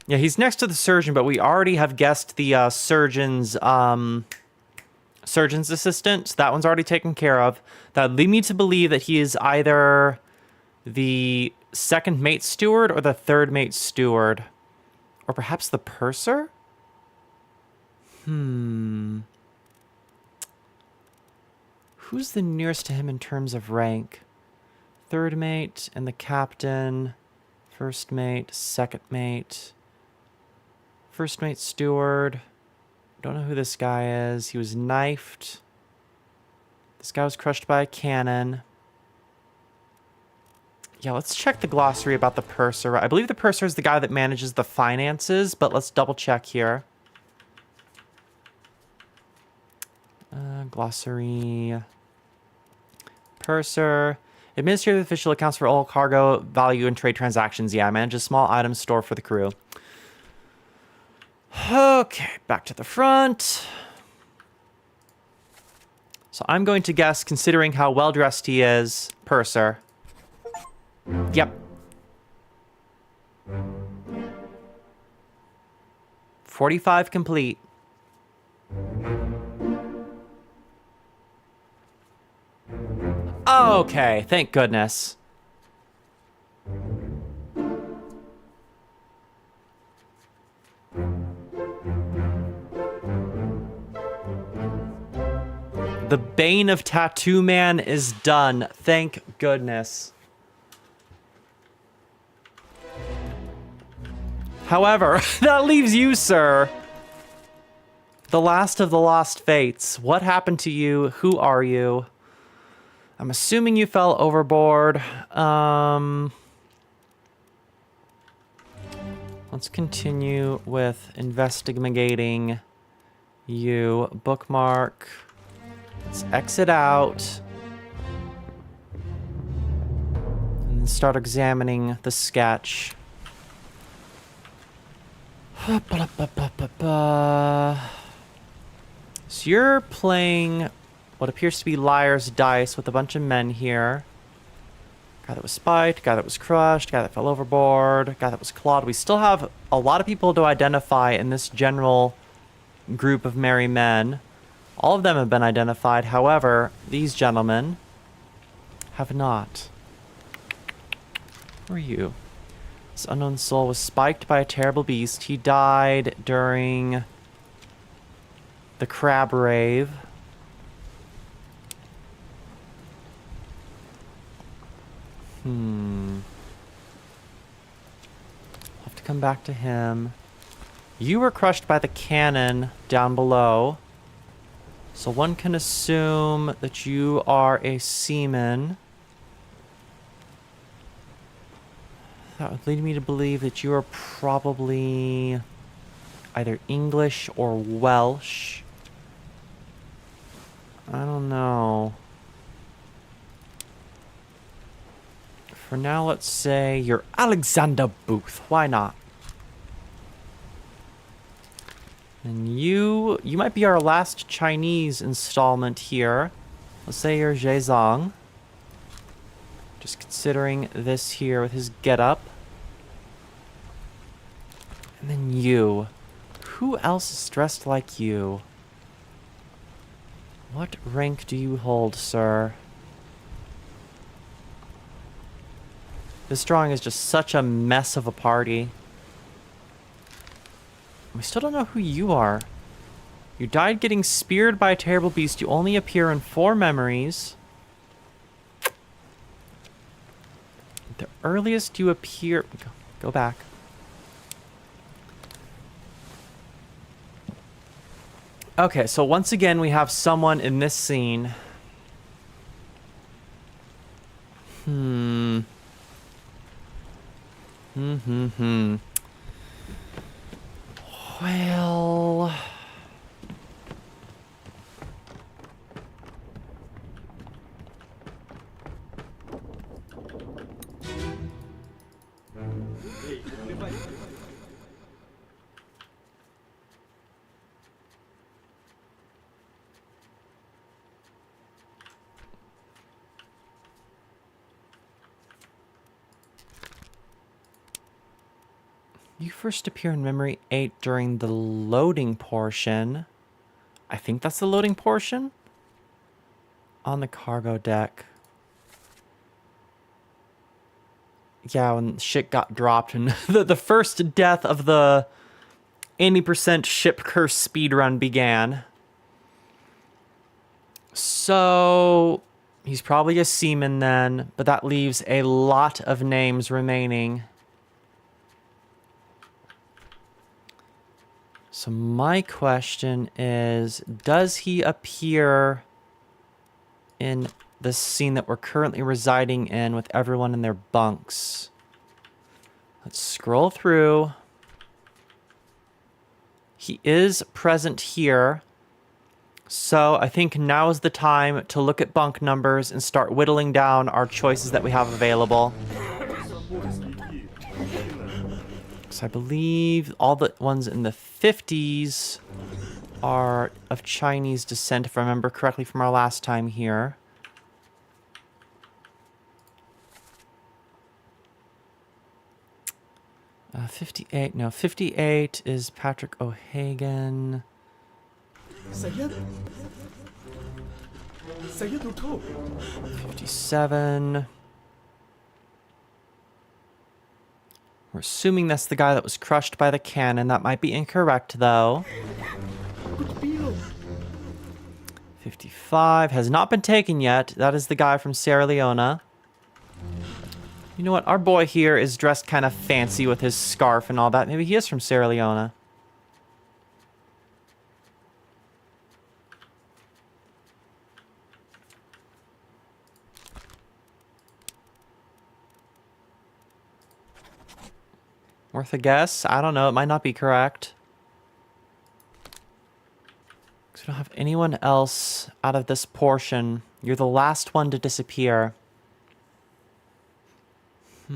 Yeah, he's next to the surgeon, but we already have guessed the surgeon's assistant. So that one's already taken care of. That would lead me to believe that he is either the second mate steward or the third mate steward. Or perhaps the purser? Who's the nearest to him in terms of rank? Third mate and the captain. First mate, second mate. First mate steward. Don't know who this guy is. He was knifed. This guy was crushed by a cannon. Yeah, let's check the glossary about the purser. I believe the purser is the guy that manages the finances, but let's double check here. Glossary. Purser. Administrative official accounts for all cargo, value, and trade transactions. Yeah, manages small items store for the crew. Okay, back to the front. So I'm going to guess, considering how well-dressed he is, purser. Yep. 45 complete. Okay, thank goodness. The bane of Tattoo Man is done. Thank goodness. However, that leaves you, sir. The last of the lost fates. What happened to you? Who are you? I'm assuming you fell overboard. Let's continue with investigating you. Bookmark. Let's exit out. And start examining the sketch. So you're playing what appears to be Liar's Dice with a bunch of men here. Guy that was spiked, guy that was crushed, guy that fell overboard, guy that was clawed. We still have a lot of people to identify in this general group of merry men. All of them have been identified. However, these gentlemen have not. Who are you? This unknown soul was spiked by a terrible beast. He died during the crab rave. I'll have to come back to him. You were crushed by the cannon down below. So one can assume that you are a seaman. That would lead me to believe that you are probably either English or Welsh. I don't know. For now, let's say you're Alexander Booth. Why not? And you might be our last Chinese installment here. Let's say you're Zhezong. Just considering this here with his getup. And then you. Who else is dressed like you? What rank do you hold, sir? This drawing is just such a mess of a party. We still don't know who you are. You died getting speared by a terrible beast. You only appear in 4 memories. The earliest you appear... Go back. Okay, so once again, we have someone in this scene. Well... You first appear in memory 8 during the loading portion. I think that's the loading portion. On the cargo deck. Yeah, when shit got dropped and the first death of the 80% ship curse speedrun began. So he's probably a seaman then, but that leaves a lot of names remaining. So my question is, does he appear in the scene that we're currently residing in with everyone in their bunks? Let's scroll through. He is present here. So I think now is the time to look at bunk numbers and start whittling down our choices that we have available. So I believe all the ones in the 50s are of Chinese descent, if I remember correctly from our last time here. Uh, 58 is Patrick O'Hagan. Saya tutup. 57. We're assuming that's the guy that was crushed by the cannon. That might be incorrect, though. 55 has not been taken yet. That is the guy from Sierra Leone. You know what? Our boy here is dressed kind of fancy with his scarf and all that. Maybe he is from Sierra Leone. Worth a guess? I don't know. It might not be correct. Because we don't have anyone else out of this portion. You're the last one to disappear. Are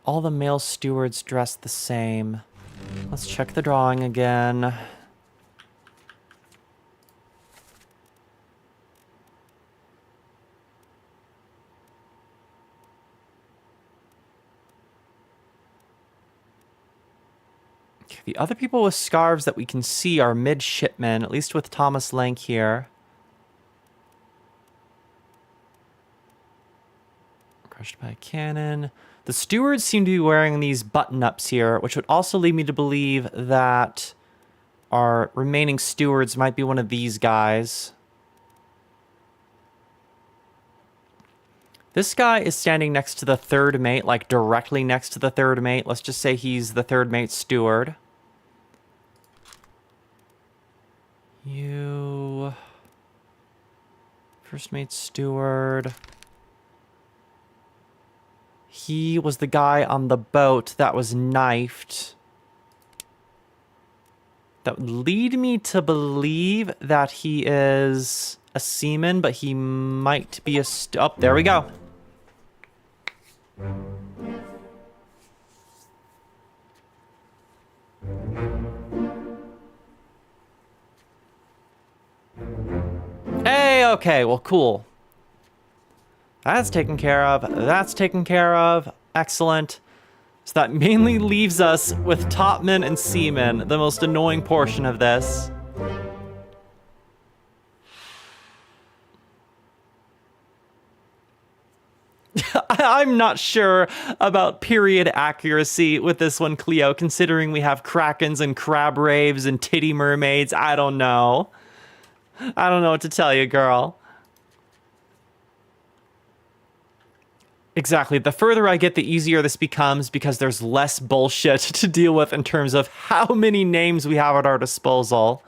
all the male stewards dressed the same? Let's check the drawing again. The other people with scarves that we can see are midshipmen, at least with Thomas Lank here. Crushed by a cannon. The stewards seem to be wearing these button-ups here, which would also lead me to believe that our remaining stewards might be one of these guys. This guy is standing next to the third mate, like directly next to the third mate. Let's just say he's the third mate's steward. You... First mate steward. He was the guy on the boat that was knifed. That would lead me to believe that he is a seaman, but he might be a... Oh, there we go. Hey, okay, well, cool. That's taken care of. That's taken care of. Excellent. So that mainly leaves us with topmen and seamen, the most annoying portion of this. I'm not sure about period accuracy with this one, Cleo, considering we have krakens and crab raves and titty mermaids. I don't know. I don't know what to tell you, girl. Exactly. The further I get, the easier this becomes because there's less bullshit to deal with in terms of how many names we have at our disposal.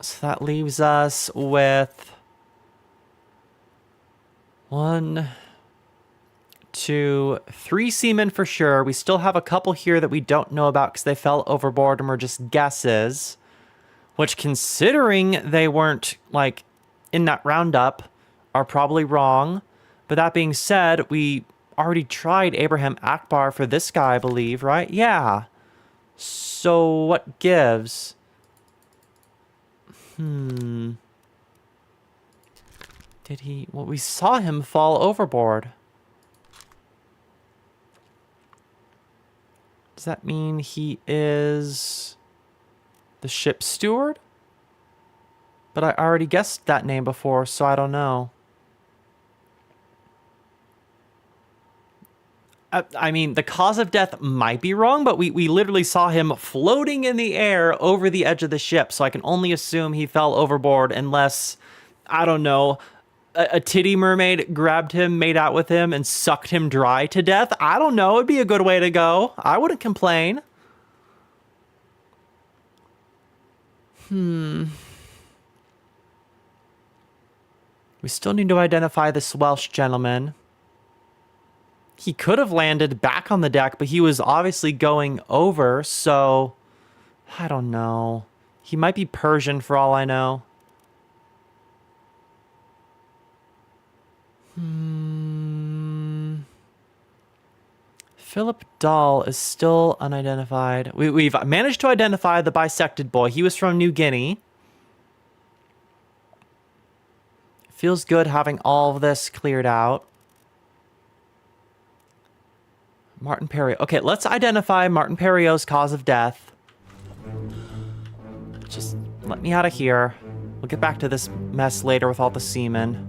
So that leaves us with 1, 2, 3 seamen for sure. We still have a couple here that we don't know about because they fell overboard and were just guesses. Which, considering they weren't, like, in that roundup, are probably wrong. But that being said, we already tried Abraham Akbar for this guy, I believe, right? Yeah. So what gives? Did Did he... Well, we saw him fall overboard. Does that mean he is the ship's steward? But I already guessed that name before, so I don't know. I mean, the cause of death might be wrong, but we literally saw him floating in the air over the edge of the ship, so I can only assume he fell overboard unless, I don't know, a titty mermaid grabbed him, made out with him, and sucked him dry to death. I don't know. It'd be a good way to go. I wouldn't complain. We still need to identify this Welsh gentleman. He could have landed back on the deck, but he was obviously going over, so... I don't know. He might be Persian for all I know. Philip Dahl is still unidentified. We've managed to identify the bisected boy. He was from New Guinea. Feels good having all of this cleared out. Martin Perriot. Okay, let's identify Martin Perriot's cause of death. Just let me out of here. We'll get back to this mess later with all the seamen.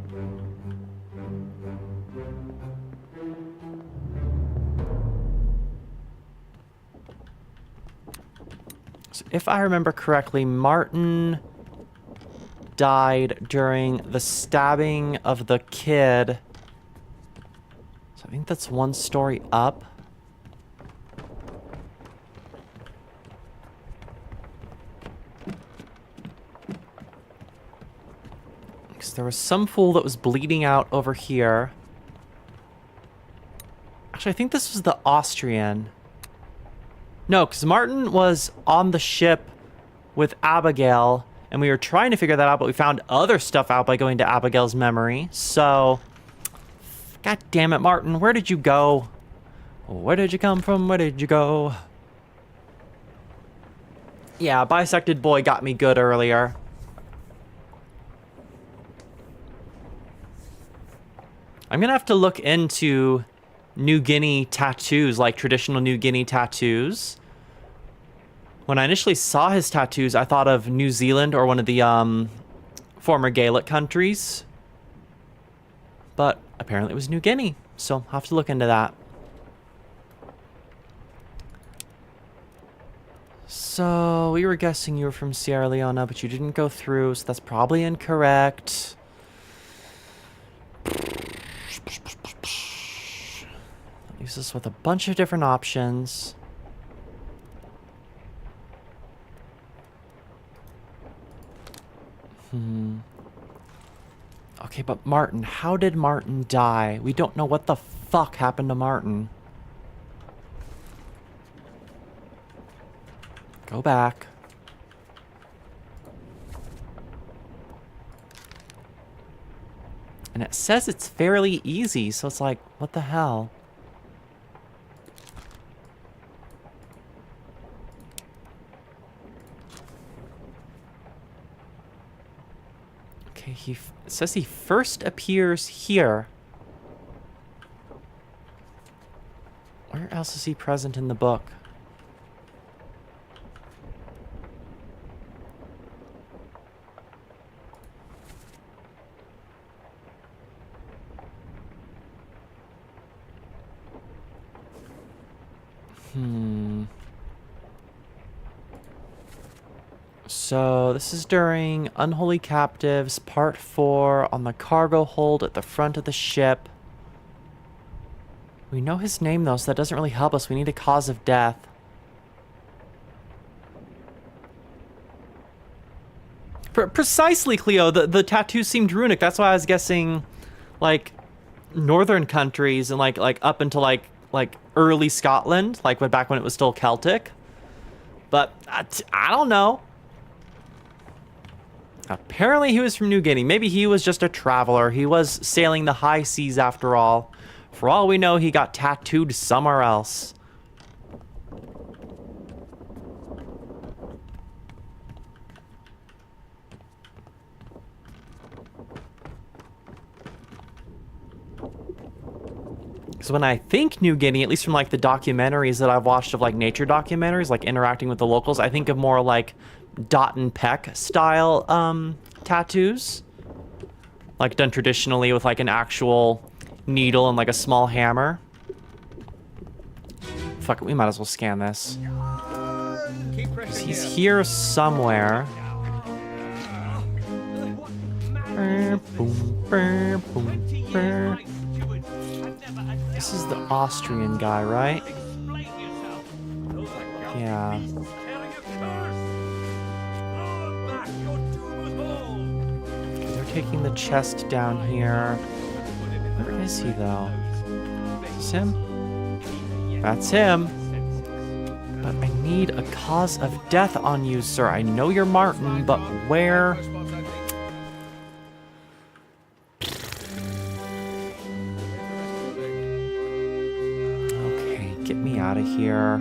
So if I remember correctly, Martin died during the stabbing of the kid. So I think that's one story up. Because there was some fool that was bleeding out over here. Actually, I think this was the Austrian. No, because Martin was on the ship with Abigail, and we were trying to figure that out, but we found other stuff out by going to Abigail's memory. So, god damn it, Martin, where did you go? Where did you come from? Where did you go? Yeah, bisected boy got me good earlier. I'm gonna have to look into New Guinea tattoos, like traditional New Guinea tattoos. When I initially saw his tattoos, I thought of New Zealand or one of the former Gaelic countries. But apparently it was New Guinea, so I'll have to look into that. So we were guessing you were from Sierra Leone, but you didn't go through, so that's probably incorrect. Leaves us with a bunch of different options. Okay, but Martin, how did Martin die? We don't know what the fuck happened to Martin. Go back. And it says it's fairly easy, so it's like, what the hell? Okay, it says he first appears here. Where else is he present in the book? So this is during Unholy Captives, Part 4, on the cargo hold at the front of the ship. We know his name, though, so that doesn't really help us. We need a cause of death. Precisely, Cleo. The tattoo seemed runic. That's why I was guessing, like, northern countries and, like up into, like early Scotland, like back when it was still Celtic. But I don't know. Apparently he was from New Guinea. Maybe he was just a traveler. He was sailing the high seas after all. For all we know, he got tattooed somewhere else. Because when I think New Guinea, at least from like the documentaries that I've watched of like nature documentaries, like interacting with the locals, I think of more like dot and peck style tattoos. Like done traditionally with like an actual needle and like a small hammer. Fuck it, we might as well scan this. Because he's here somewhere. This is the Austrian guy, right? Yeah. Okay, they're taking the chest down here. Where is he, though? Is this him? That's him. But I need a cause of death on you, sir. I know you're Martin, but where? Okay, get me out of here.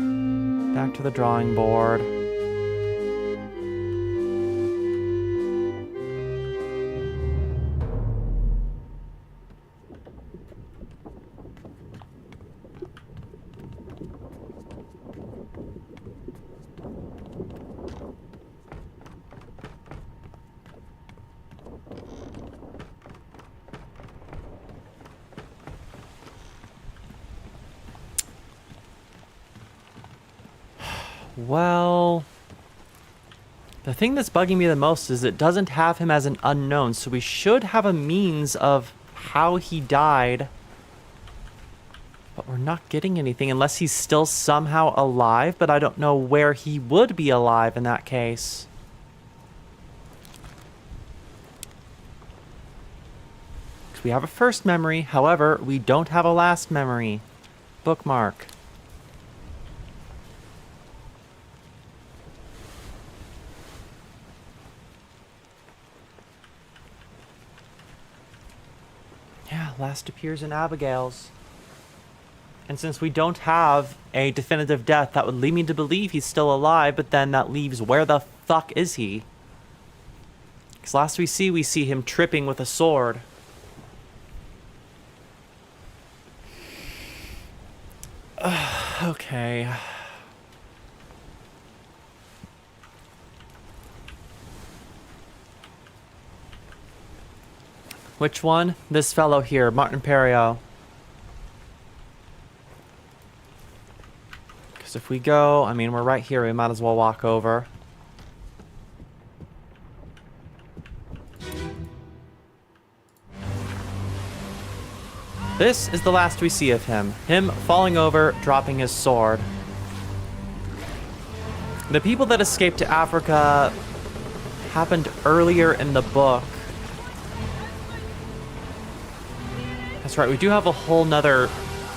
Back to the drawing board. Well, the thing that's bugging me the most is it doesn't have him as an unknown, so we should have a means of how he died. But we're not getting anything unless he's still somehow alive, but I don't know where he would be alive in that case. Because we have a first memory, however, we don't have a last memory. Bookmark. Yeah, last appears in Abigail's. And since we don't have a definitive death, that would lead me to believe he's still alive, but then that leaves where the fuck is he? Because last we see him tripping with a sword. Okay. Which one? This fellow here, Martin Perio. Because if we go, I mean, we're right here. We might as well walk over. This is the last we see of him. Him falling over, dropping his sword. The people that escaped to Africa happened earlier in the book. That's right, we do have a whole nother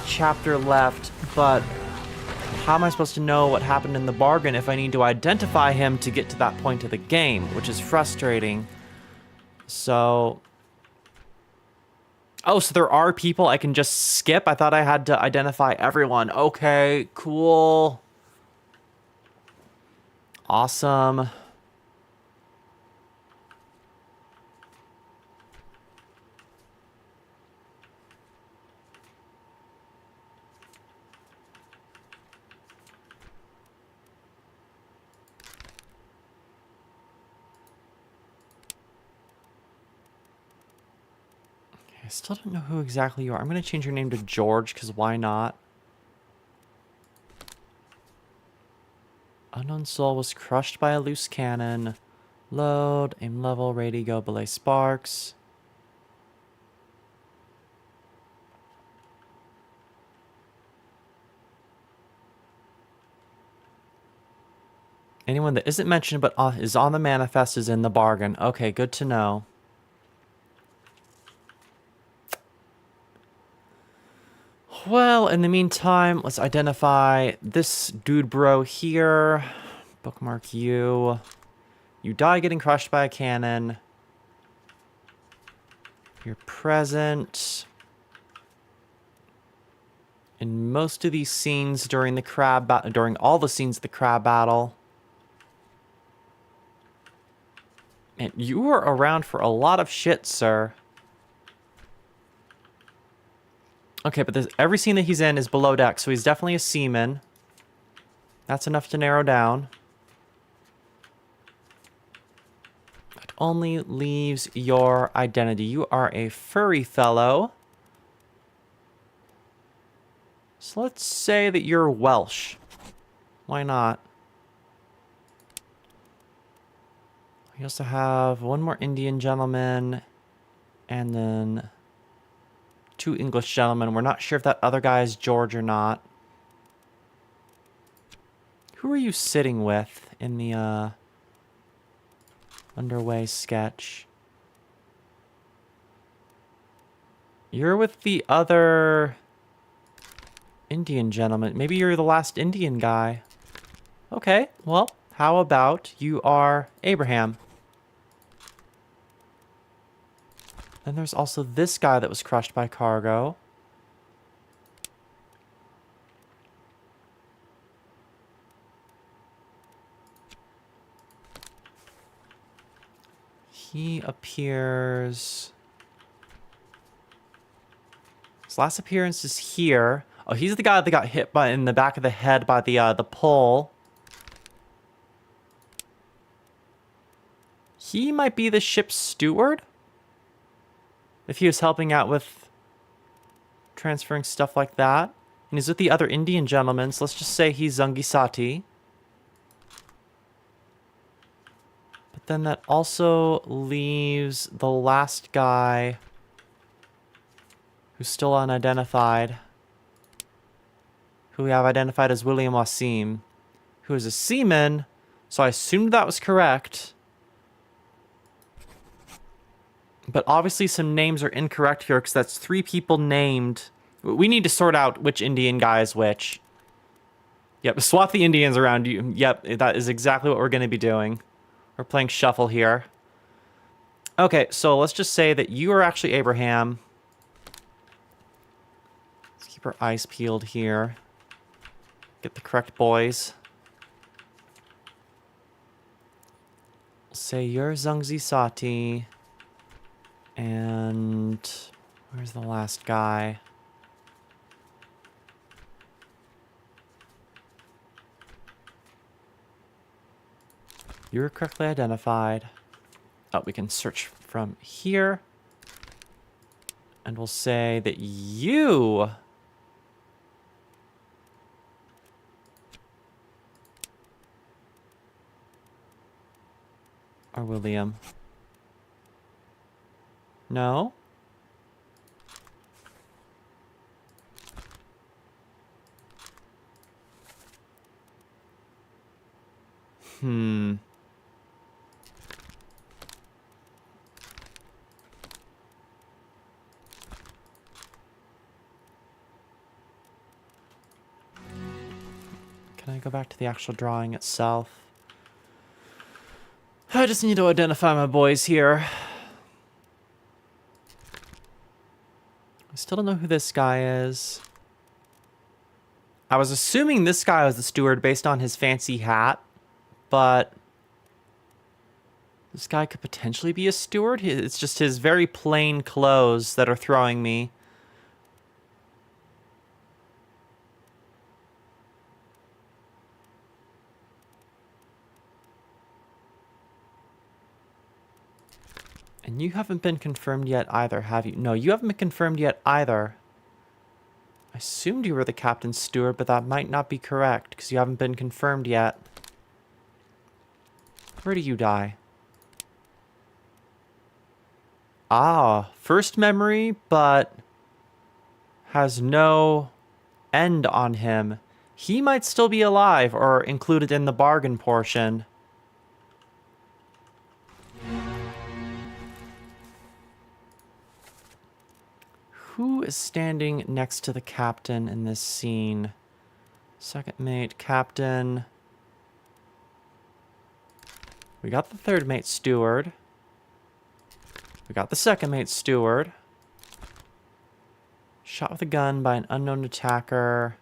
chapter left, but how am I supposed to know what happened in the bargain if I need to identify him to get to that point of the game, which is frustrating. So... Oh, so there are people I can just skip? I thought I had to identify everyone. Okay, cool. Awesome. I still don't know who exactly you are. I'm going to change your name to George, because why not? Unknown soul was crushed by a loose cannon. Load, aim level, ready, go, belay sparks. Anyone that isn't mentioned but is on the manifest is in the bargain. Okay, good to know. Well, in the meantime, let's identify this dude bro here. Bookmark you. You die getting crushed by a cannon. You're present in most of these scenes during the during all the scenes of the crab battle. And you were around for a lot of shit, sir. Okay, but every scene that he's in is below deck, so he's definitely a seaman. That's enough to narrow down. It only leaves your identity. You are a furry fellow. So let's say that you're Welsh. Why not? We also have one more Indian gentleman and then 2 English gentlemen. We're not sure if that other guy is George or not. Who are you sitting with in the underway sketch? You're with the other Indian gentleman. Maybe you're the last Indian guy. Okay, well, how about you are Abraham? Then there's also this guy that was crushed by cargo. He appears... His last appearance is here. Oh, he's the guy that got hit by in the back of the head by the pole. He might be the ship's steward? If he was helping out with transferring stuff like that. And he's with the other Indian gentlemen, so let's just say he's Zangisati. But then that also leaves the last guy who's still unidentified, who we have identified as William Wasim, who is a seaman, so I assumed that was correct. But obviously some names are incorrect here, because that's 3 people named. We need to sort out which Indian guy is which. Yep, swap the Indians around. Yep, that is exactly what we're going to be doing. We're playing shuffle here. Okay, so let's just say that you are actually Abraham. Let's keep our eyes peeled here. Get the correct boys. We'll say you're Zungzi Sati. And where's the last guy? You're correctly identified. Oh, we can search from here. And we'll say that you are William. No? Hmm. Can I go back to the actual drawing itself? I just need to identify my boys here. I still don't know who this guy is. I was assuming this guy was the steward based on his fancy hat, but this guy could potentially be a steward. It's just his very plain clothes that are throwing me. And you haven't been confirmed yet either, have you? No, you haven't been confirmed yet either. I assumed you were the captain's steward, but that might not be correct, because you haven't been confirmed yet. Where do you die? Ah, first memory, but has no end on him. He might still be alive, or included in the bargain portion. Who is standing next to the captain in this scene? Second mate, captain. We got the third mate, steward. We got the second mate, steward. Shot with a gun by an unknown attacker.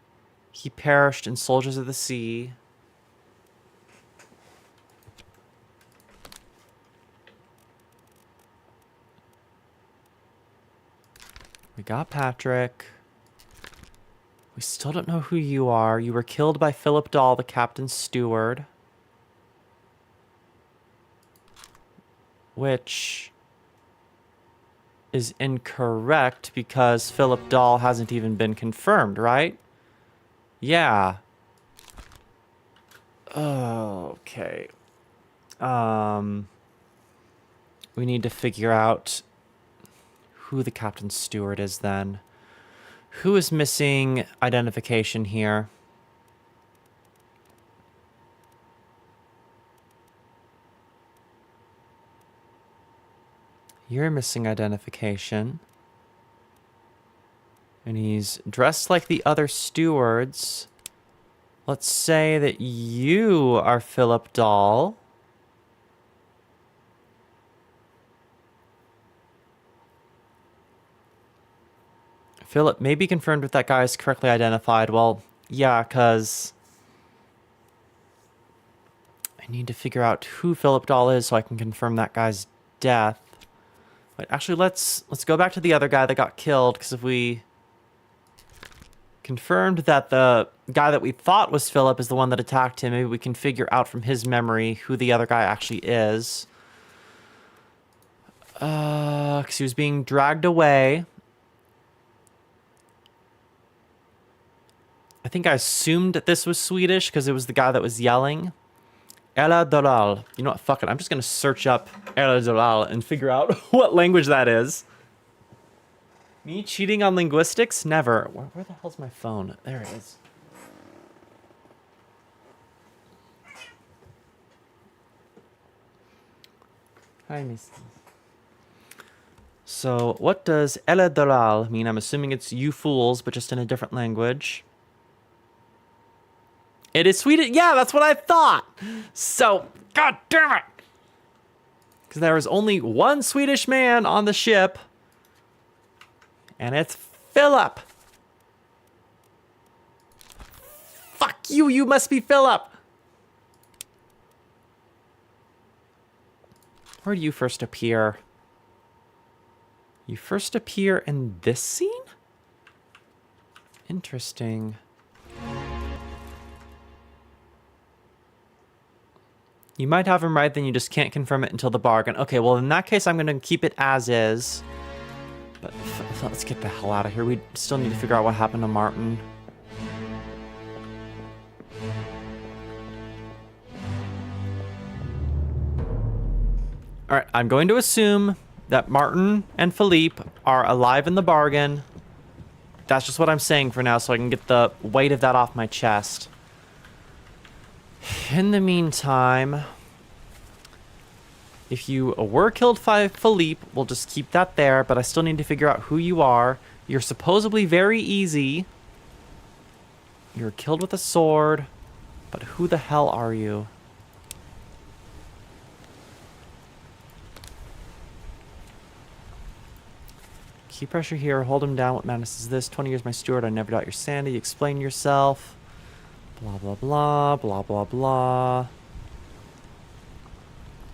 He perished in Soldiers of the Sea. We got Patrick. We still don't know who you are. You were killed by Philip Dahl, the captain's steward. Which is incorrect because Philip Dahl hasn't even been confirmed, right? Yeah. Okay. We need to figure out who the captain's steward is then. Who is missing identification here? You're missing identification. And he's dressed like the other stewards. Let's say that you are Philip Dahl. Philip may be confirmed if that guy is correctly identified. Well, yeah, because I need to figure out who Philip Dahl is so I can confirm that guy's death. But actually, let's go back to the other guy that got killed, because if we confirmed that the guy that we thought was Philip is the one that attacked him, maybe we can figure out from his memory who the other guy actually is. Because he was being dragged away. I think I assumed that this was Swedish because it was the guy that was yelling. Ella Dolal. You know what? Fuck it. I'm just going to search up Ella Dolal and figure out what language that is. Me cheating on linguistics? Never. Where the hell's my phone? There it is. Hi, Miss. So, what does Ella Dolal mean? I'm assuming it's you fools, but just in a different language. It is Swedish. Yeah, that's what I thought. So, god damn it. Because there is only one Swedish man on the ship. And it's Philip. Fuck you, you must be Philip. Where do you first appear? You first appear in this scene? Interesting. You might have him right, then you just can't confirm it until the bargain. Okay, well, in that case, I'm going to keep it as is. But let's get the hell out of here. We still need to figure out what happened to Martin. All right, I'm going to assume that Martin and Philippe are alive in the bargain. That's just what I'm saying for now, so I can get the weight of that off my chest. In the meantime, if you were killed by Philippe, we'll just keep that there, but I still need to figure out who you are. You're supposedly very easy. You're killed with a sword, but who the hell are you? Keep pressure here, hold him down. What madness is this? 20 years my steward, I never doubt your sanity. Explain yourself. Blah, blah, blah, blah, blah, blah.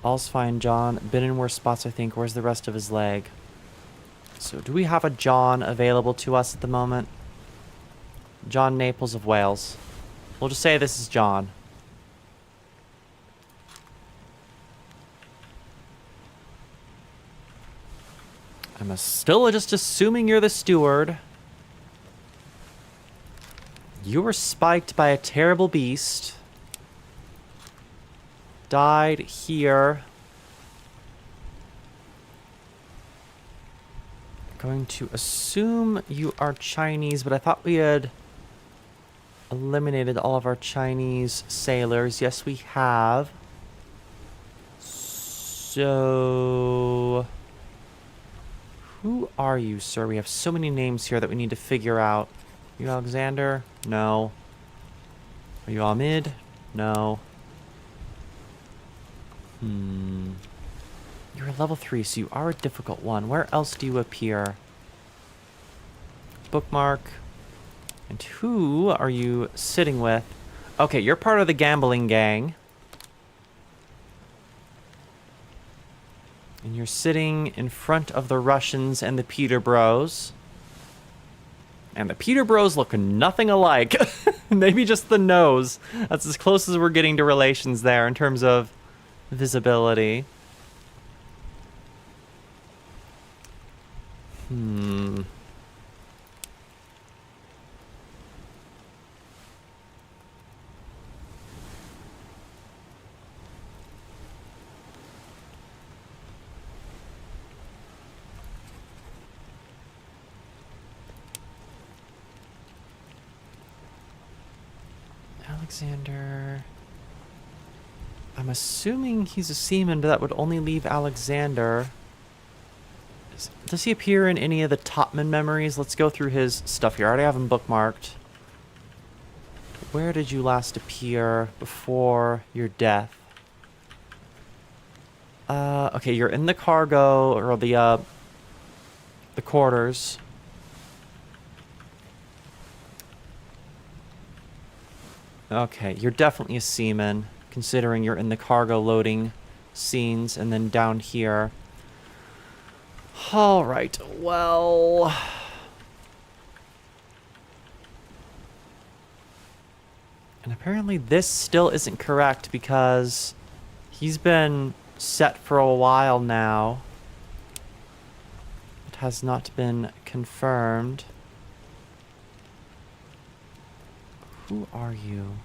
All's fine, John. Been in worse spots, I think. Where's the rest of his leg? So, do we have a John available to us at the moment? John Naples of Wales. We'll just say this is John. I'm still just assuming you're the steward. You were spiked by a terrible beast. Died here. Going to assume you are Chinese, but I thought we had eliminated all of our Chinese sailors. Yes, we have. So, who are you, sir? We have so many names here that we need to figure out. You Alexander? No. Are you Ahmed? No. You're a level 3, so you are a difficult one. Where else do you appear? Bookmark. And who are you sitting with? Okay, you're part of the gambling gang. And you're sitting in front of the Russians and the Peter Bros. And the Peterboroughs look nothing alike. Maybe just the nose. That's as close as we're getting to relations there in terms of visibility. Alexander. I'm assuming he's a seaman, but that would only leave Alexander. Does he appear in any of the Topman memories? Let's go through his stuff here. I already have him bookmarked. Where did you last appear before your death? Okay, you're in the cargo, or the quarters. Okay, you're definitely a seaman, considering you're in the cargo loading scenes, and then down here. Alright, well... And apparently this still isn't correct, because he's been set for a while now. It has not been confirmed. Who are you?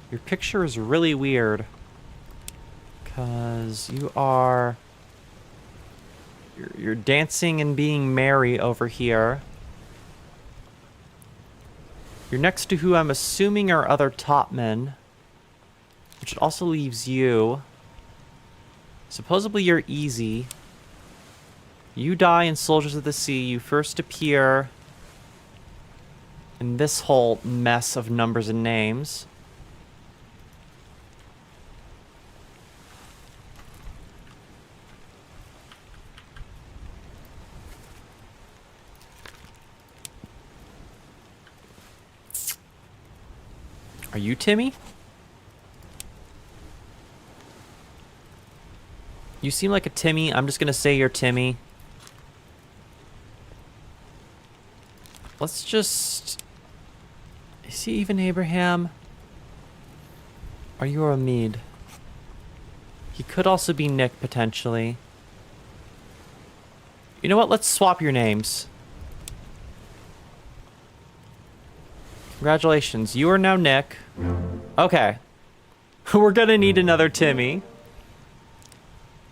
Your picture is really weird. Because you are... You're dancing and being merry over here. You're next to who I'm assuming are other topmen. Which also leaves you. Supposedly you're easy. You die in Soldiers of the Sea. You first appear in this whole mess of numbers and names. Are you Timmy? You seem like a Timmy. I'm just gonna say you're Timmy. Let's just... Is he even Abraham? Are you a Mead? He could also be Nick, potentially. You know what? Let's swap your names. Congratulations. You are now Nick. Okay. We're gonna need another Timmy.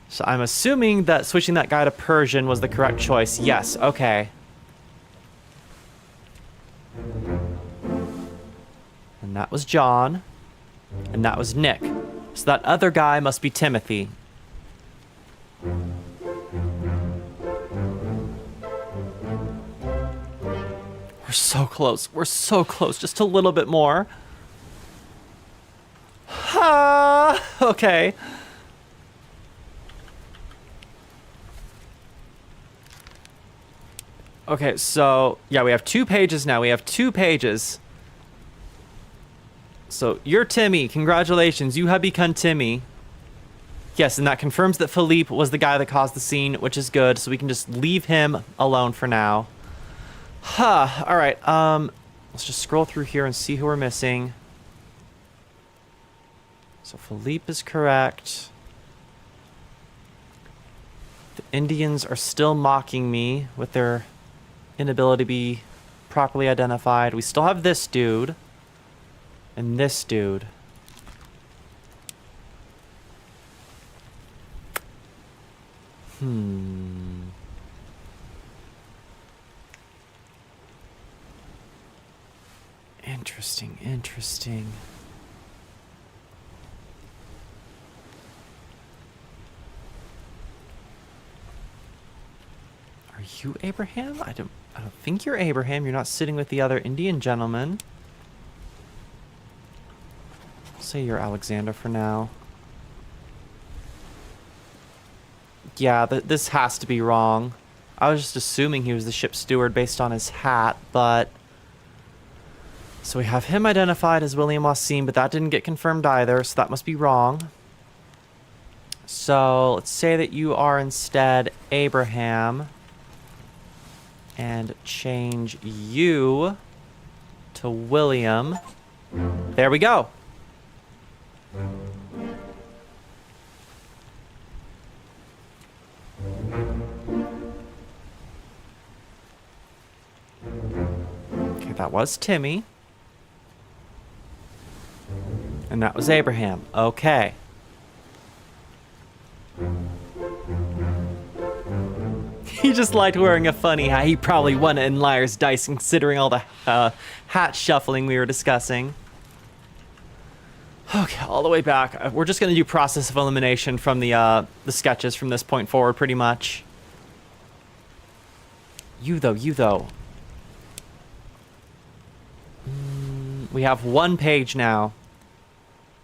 So I'm assuming that switching that guy to Persian was the correct choice. Yes, okay. And that was John. And that was Nick. So that other guy must be Timothy. We're so close. We're so close. Just a little bit more. Okay. Okay, so, yeah, we have 2 pages now. We have 2 pages. So, you're Timmy. Congratulations. You have become Timmy. Yes, and that confirms that Philippe was the guy that caused the scene, which is good. So we can just leave him alone for now. Alright, let's just scroll through here and see who we're missing. So Philippe is correct. The Indians are still mocking me with their inability to be properly identified. We still have this dude. And this dude. Interesting, interesting. Are you Abraham? I don't think you're Abraham. You're not sitting with the other Indian gentleman. I'll say you're Alexander for now. Yeah, this has to be wrong. I was just assuming he was the ship's steward based on his hat, but... So we have him identified as William Wassim, but that didn't get confirmed either, so that must be wrong. So let's say that you are instead Abraham. And change you to William. There we go. Okay, that was Timmy. And that was Abraham. Okay. He just liked wearing a funny hat. He probably won it in Liar's Dice, considering all the hat shuffling we were discussing. Okay, all the way back. We're just going to do process of elimination from the sketches from this point forward, pretty much. You though. We have one page now.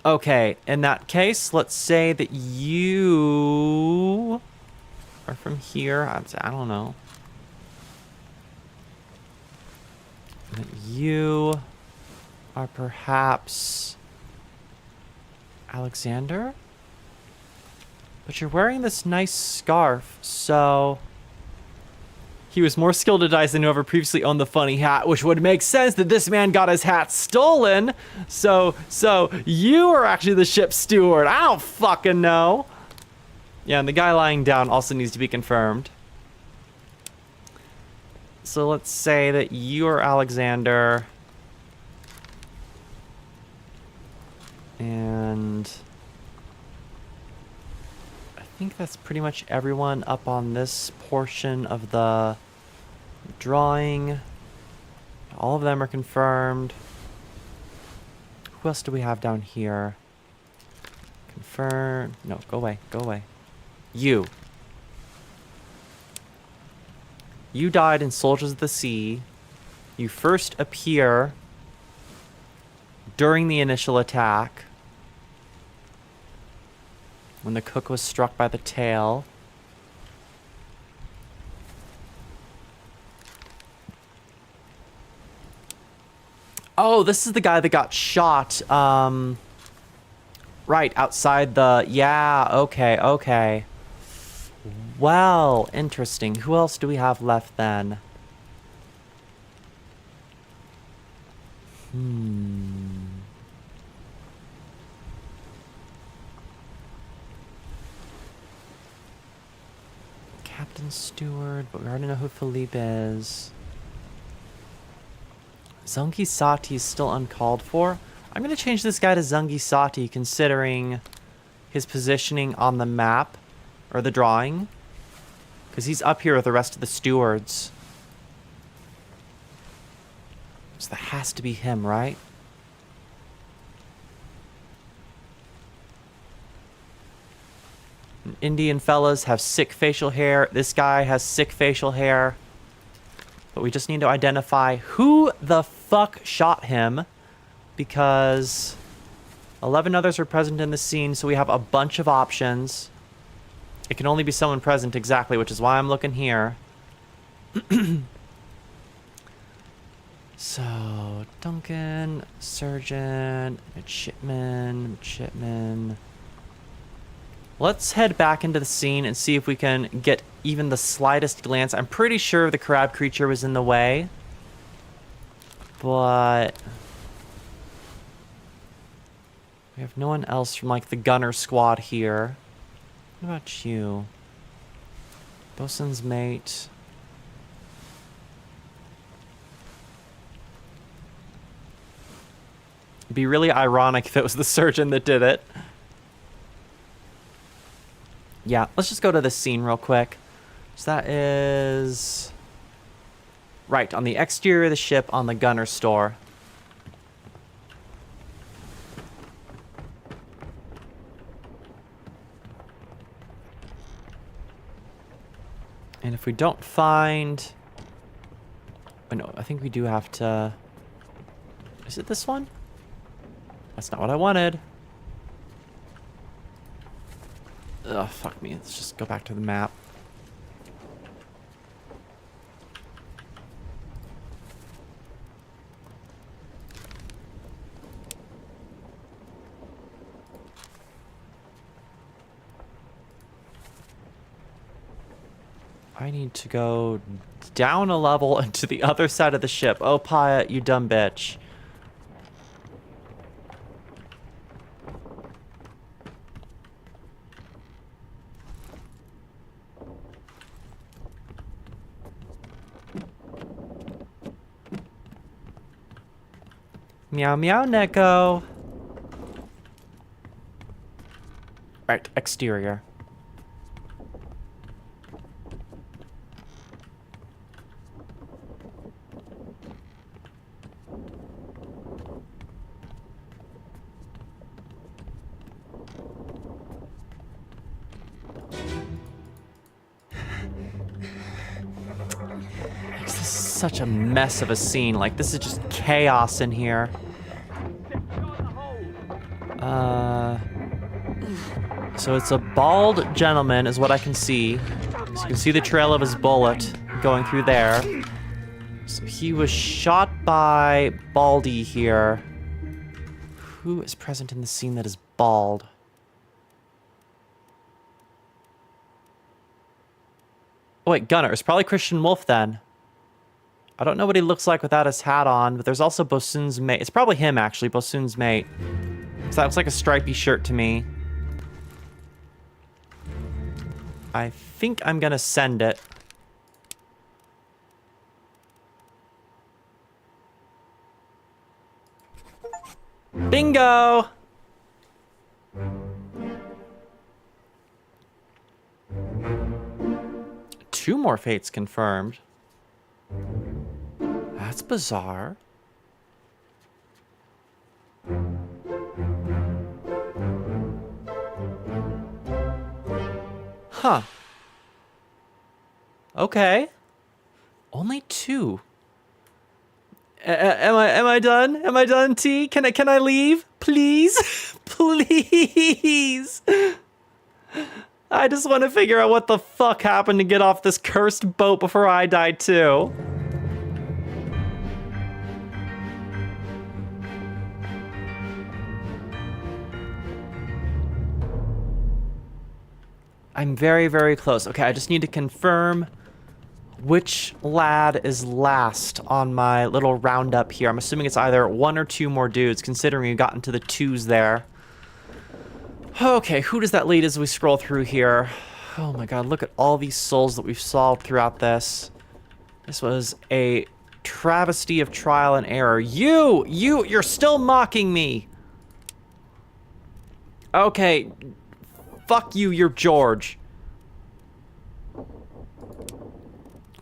Okay, in that case, let's say that you are from here. I don't know. That you are perhaps Alexander? But you're wearing this nice scarf, so he was more skilled at dice than whoever previously owned the funny hat, which would make sense that this man got his hat stolen. So you are actually the ship's steward. I don't fucking know. Yeah, and the guy lying down also needs to be confirmed. So let's say that you are Alexander. And I think that's pretty much everyone up on this portion of the drawing. All of them are confirmed. Who else do we have down here? Confirm. No, go away. You. You died in Soldiers of the Sea. You first appear during the initial attack, when the cook was struck by the tail. Oh, this is the guy that got shot, right, outside the... Yeah, okay. Well, interesting. Who else do we have left then? Captain Steward, but we already know who Philippe is. Zungi Sati is still uncalled for. I'm going to change this guy to Zungi Sati, considering his positioning on the map, or the drawing. Because he's up here with the rest of the stewards. So that has to be him, right? Indian fellas have sick facial hair. This guy has sick facial hair. But we just need to identify who the fuck shot him. Because 11 others are present in the scene, so we have a bunch of options. It can only be someone present exactly, which is why I'm looking here. So, Duncan, Surgeon, Midshipman. Let's head back into the scene and see if we can get even the slightest glance. I'm pretty sure the crab creature was in the way. But we have no one else from, like, the gunner squad here. What about you? Bosun's mate. It'd be really ironic if it was the surgeon that did it. Yeah, let's just go to this scene real quick. So that is... right, on the exterior of the ship on the gunner store. And if we don't find... oh, no, I think we do have to... is it this one? That's not what I wanted. Ugh, fuck me. Let's just go back to the map. I need to go down a level and to the other side of the ship. Oh, Pyah, you dumb bitch. Meow meow, Neko. Right, exterior. This is such a mess of a scene. Like, this is just chaos in here. So it's a bald gentleman is what I can see. So you can see the trail of his bullet going through there. So he was shot by Baldy here. Who is present in the scene that is bald? Oh wait, Gunner. It's probably Christian Wolf then. I don't know what he looks like without his hat on, but there's also Bosun's mate. It's probably him, actually, Bosun's mate. So that looks like a stripy shirt to me. I think I'm gonna send it. Bingo! Two more fates confirmed. That's bizarre. Huh. Okay. Only two. Am I done? Am I done, T? Can I leave? Please? Please. I just want to figure out what the fuck happened to get off this cursed boat before I died too. I'm very, very close. Okay, I just need to confirm which lad is last on my little roundup here. I'm assuming it's either one or two more dudes, considering we got into the twos there. Okay, who does that lead as we scroll through here? Oh my god, look at all these souls that we've solved throughout this. This was a travesty of trial and error. You're still mocking me. Okay, fuck you, you're George.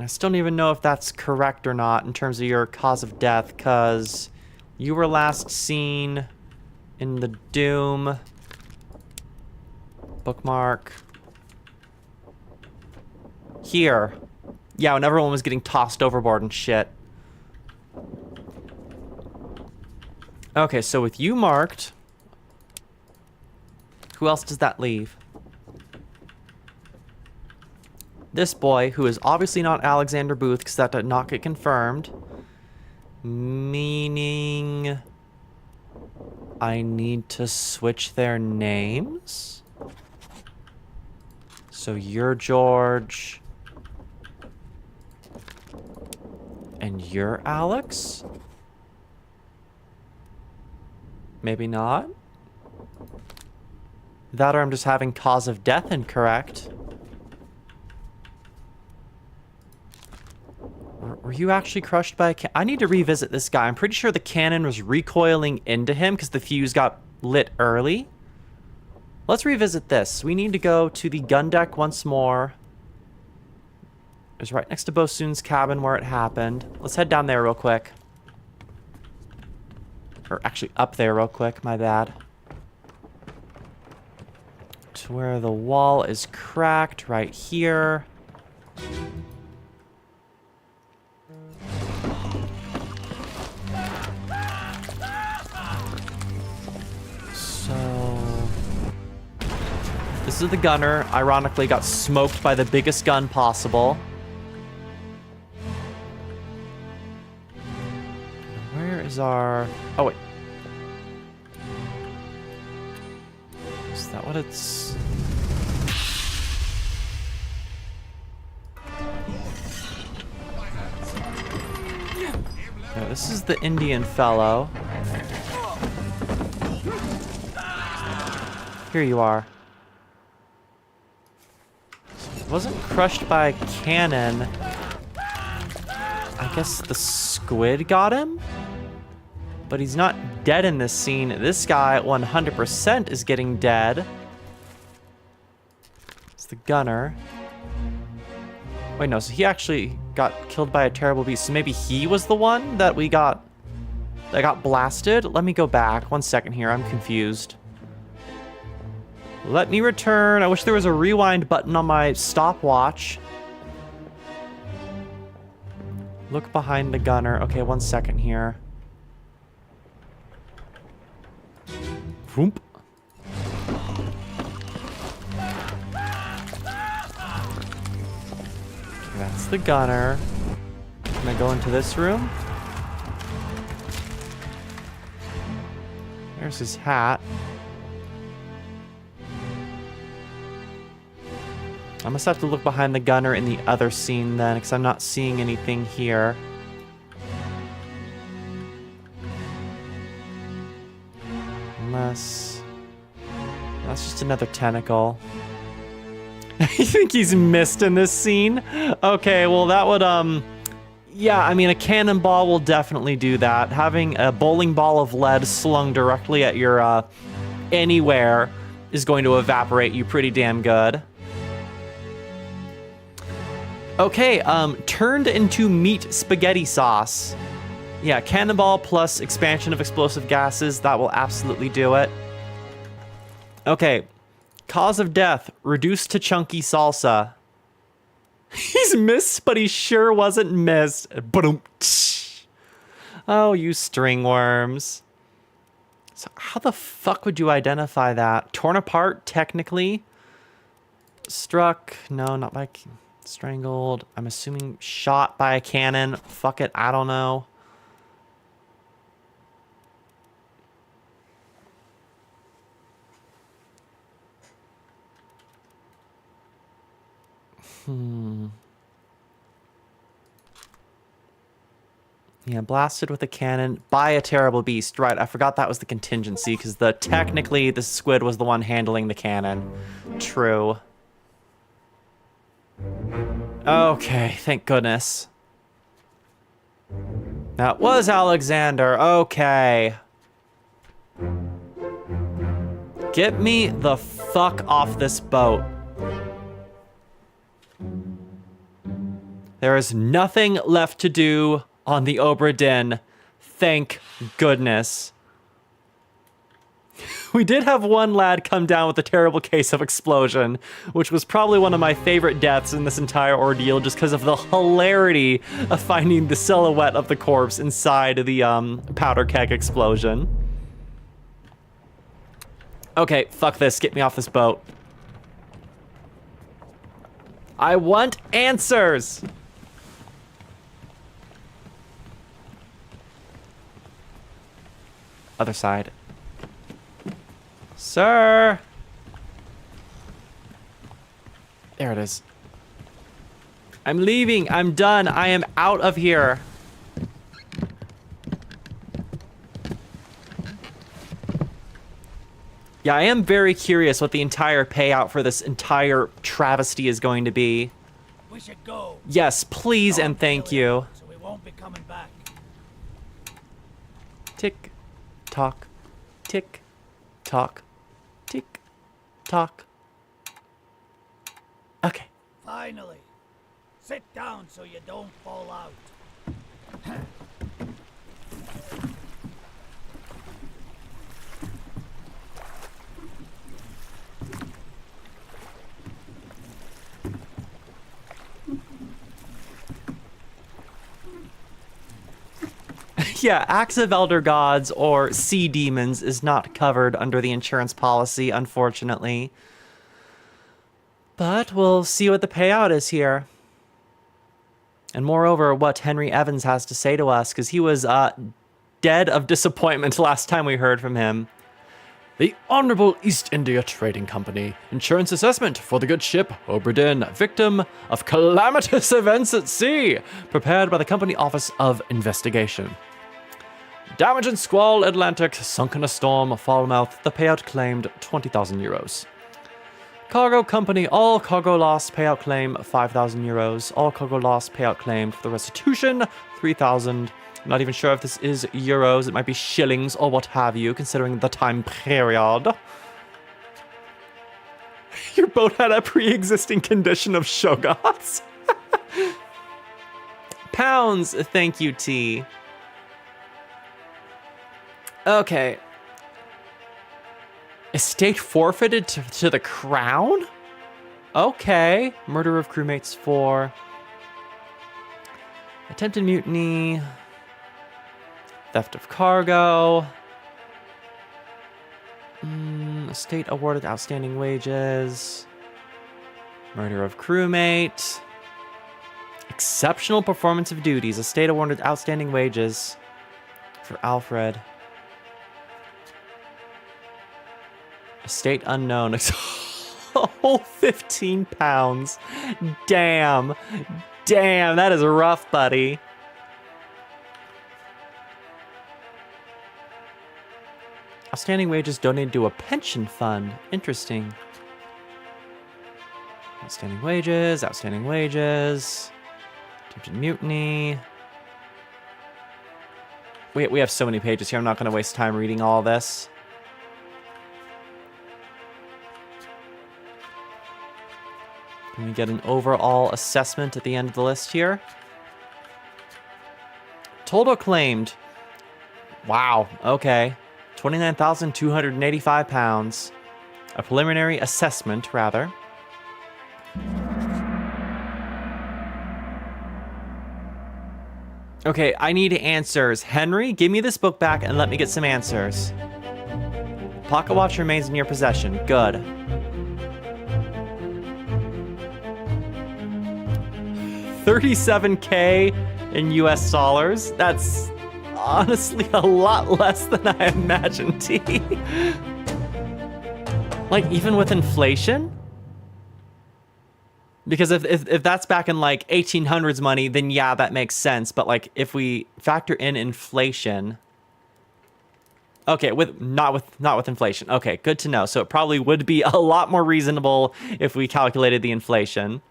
I still don't even know if that's correct or not in terms of your cause of death, because you were last seen in the Doom. Bookmark. Here. Yeah, when everyone was getting tossed overboard and shit. Okay, so with you marked, who else does that leave? This boy, who is obviously not Alexander Booth, because that did not get confirmed. Meaning I need to switch their names? So you're George. And you're Alex? Maybe not? That or I'm just having cause of death incorrect. Were you actually crushed by a cannon? I need to revisit this guy. I'm pretty sure the cannon was recoiling into him because the fuse got lit early. Let's revisit this. We need to go to the gun deck once more. It was right next to Bosun's cabin where it happened. Let's head down there real quick. Or actually up there real quick, my bad. To where the wall is cracked right here. This is the gunner. Ironically, got smoked by the biggest gun possible. Where is our... Oh, wait. Is that what it's... this is the Indian fellow. Here you are. Wasn't crushed by a cannon. I guess the squid got him? But he's not dead in this scene. This guy 100% is getting dead. It's the gunner. Wait, no, so he actually got killed by a terrible beast. So maybe he was the one that got blasted? Let me go back. 1 second here, I'm confused. Let me return. I wish there was a rewind button on my stopwatch. Look behind the gunner. Okay, 1 second here. Vroomp. That's the gunner. Can I go into this room? There's his hat. I must have to look behind the gunner in the other scene then, because I'm not seeing anything here. Unless... that's just another tentacle. I think he's missed in this scene. Okay, well that would, yeah, I mean, a cannonball will definitely do that. Having a bowling ball of lead slung directly at your, anywhere is going to evaporate you pretty damn good. Okay, turned into meat spaghetti sauce. Yeah, cannonball plus expansion of explosive gases, that will absolutely do it. Okay, cause of death, reduced to chunky salsa. He's missed, but he sure wasn't missed. Ba-dum. Oh, you string worms. So how the fuck would you identify that? Torn apart, technically. Struck, no, not by... strangled. I'm assuming shot by a cannon. Fuck it, I don't know. Yeah, blasted with a cannon by a terrible beast. Right, I forgot that was the contingency because technically the squid was the one handling the cannon. True. Okay, thank goodness. That was Alexander. Okay. Get me the fuck off this boat. There is nothing left to do on the Obra Dinn. Thank goodness. We did have one lad come down with a terrible case of explosion, which was probably one of my favorite deaths in this entire ordeal just because of the hilarity of finding the silhouette of the corpse inside the powder keg explosion. Okay, fuck this. Get me off this boat. I want answers! Other side. Sir! There it is. I'm leaving. I'm done. I am out of here. Yeah, I am very curious what the entire payout for this entire travesty is going to be. We should go. Yes, please and thank you. So we won't be coming back. Tick, tock, tick, tock, tick, tock. Okay. Finally. Sit down so you don't fall out. Yeah, Acts of Elder Gods or Sea Demons is not covered under the insurance policy, unfortunately. But we'll see what the payout is here. And moreover, what Henry Evans has to say to us, because he was dead of disappointment last time we heard from him. The Honorable East India Trading Company. Insurance assessment for the good ship Obra Dinn, victim of calamitous events at sea. Prepared by the Company Office of Investigation. Damage in Squall, Atlantic, sunk in a storm, Falmouth. The payout claimed 20,000 euros. Cargo company, all cargo loss, payout claim 5,000 euros. All cargo loss, payout claimed for the restitution 3,000. Not even sure if this is euros. It might be shillings or what have you, considering the time period. Your boat had a pre-existing condition of Shogots. Pounds, thank you, T. Okay. Estate forfeited to the crown? Okay. Murder of crewmates 4. Attempted mutiny. Theft of cargo. Estate awarded outstanding wages. Murder of crewmate. Exceptional performance of duties. Estate awarded outstanding wages for Alfred. Estate unknown. A whole 15 pounds. Damn. Damn, that is rough, buddy. Outstanding wages donated to a pension fund. Interesting. Outstanding wages, outstanding wages. Attempted mutiny. We have so many pages here. I'm not going to waste time reading all this. Can we get an overall assessment at the end of the list here? Total claimed. Wow, okay. 29,285 pounds. A preliminary assessment, rather. Okay, I need answers. Henry, give me this book back and let me get some answers. Pocket watch remains in your possession. Good. $37K in US dollars. That's honestly a lot less than I imagined, T. Like, even with inflation? Because if that's back in like 1800s money, then yeah, that makes sense. But like if we factor in inflation, okay, not with inflation. Okay, good to know. So it probably would be a lot more reasonable if we calculated the inflation.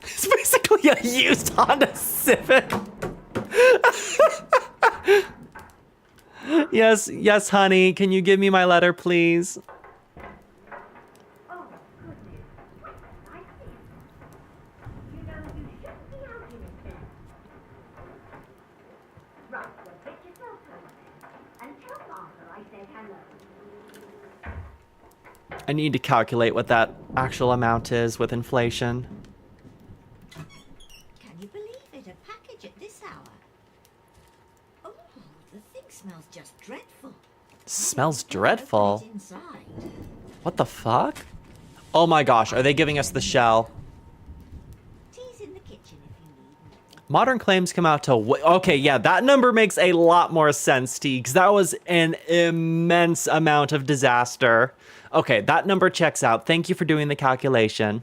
It's basically a used Honda Civic. Yes, honey. Can you give me my letter, please? I need to calculate what that actual amount is with inflation. Can you believe it? A package at this hour. Oh, the thing smells just dreadful. Smells dreadful? Open it inside. What the fuck? Oh my gosh, are they giving us the shell? Tea's in the kitchen if you need. Modern claims come out to... Okay, yeah, that number makes a lot more sense, T, because that was an immense amount of disaster. Okay, that number checks out. Thank you for doing the calculation.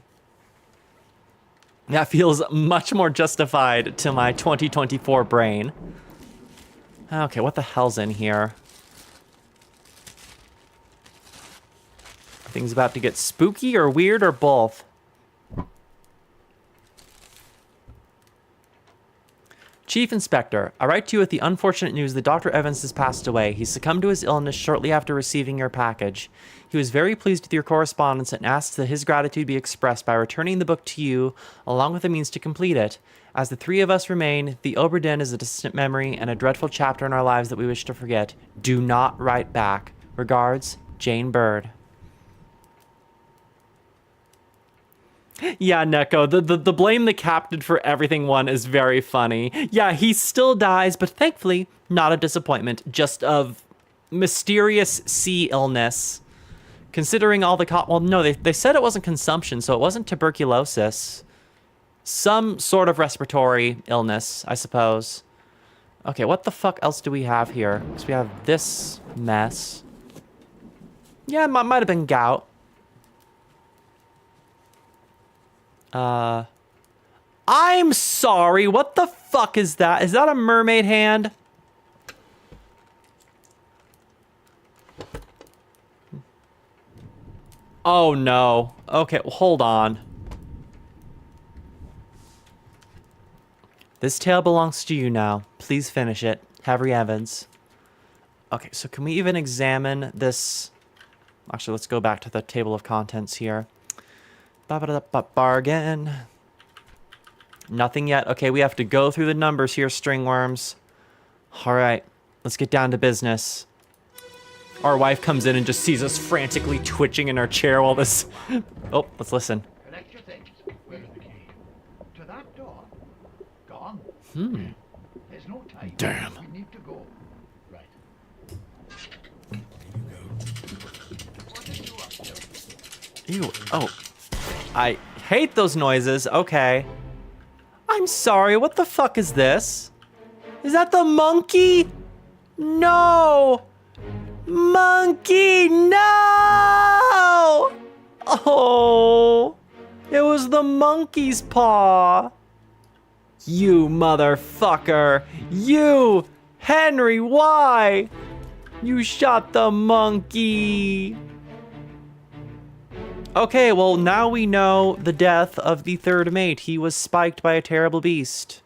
That feels much more justified to my 2024 brain. Okay, what the hell's in here? Are things about to get spooky or weird or both? Chief Inspector, I write to you with the unfortunate news that Dr. Evans has passed away. He succumbed to his illness shortly after receiving your package. He was very pleased with your correspondence and asks that his gratitude be expressed by returning the book to you, along with the means to complete it. As the three of us remain, the Obra Dinn is a distant memory and a dreadful chapter in our lives that we wish to forget. Do not write back. Regards, Jane Bird. Yeah, Neko, the blame the captain for everything one is very funny. Yeah, he still dies, but thankfully, not of disappointment, just of mysterious sea illness. Considering all the well, no, they said it wasn't consumption, so it wasn't tuberculosis. Some sort of respiratory illness, I suppose. Okay, what the fuck else do we have here? Because we have this mess. Yeah, it might have been gout. I'm sorry, what the fuck is that? Is that a mermaid hand? Oh no. Okay, well, hold on. This tale belongs to you now. Please finish it. Harry Evans. Okay, so can we even examine this? Actually, let's go back to the table of contents here. Bargain. Nothing yet. Okay, we have to go through the numbers here, stringworms. All right, let's get down to business. Our wife comes in and just sees us frantically twitching in our chair while this... Oh, let's listen. Collect your things. Where's the key? To that door. Gone. There's no time. Damn. We need to go. Right. Ew. Oh. I hate those noises. Okay. I'm sorry. What the fuck is this? Is that the monkey? No. Monkey, no! Oh. It was the monkey's paw. You motherfucker. You. Henry, why? You shot the monkey. Okay, well, now we know the death of the third mate. He was spiked by a terrible beast.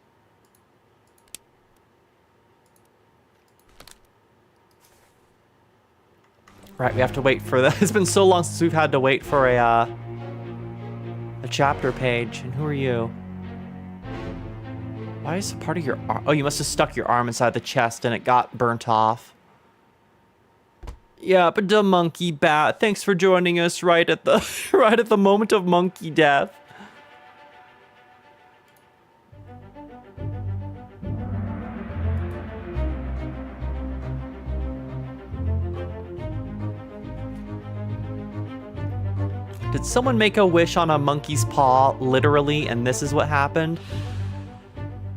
Right, we have to wait for that. It's been so long since we've had to wait for a chapter page. And who are you? Why is part of your arm? Oh, you must have stuck your arm inside the chest and it got burnt off. Yeah, but the monkey bat. Thanks for joining us right at the right at the moment of monkey death. Did someone make a wish on a monkey's paw, literally, and this is what happened?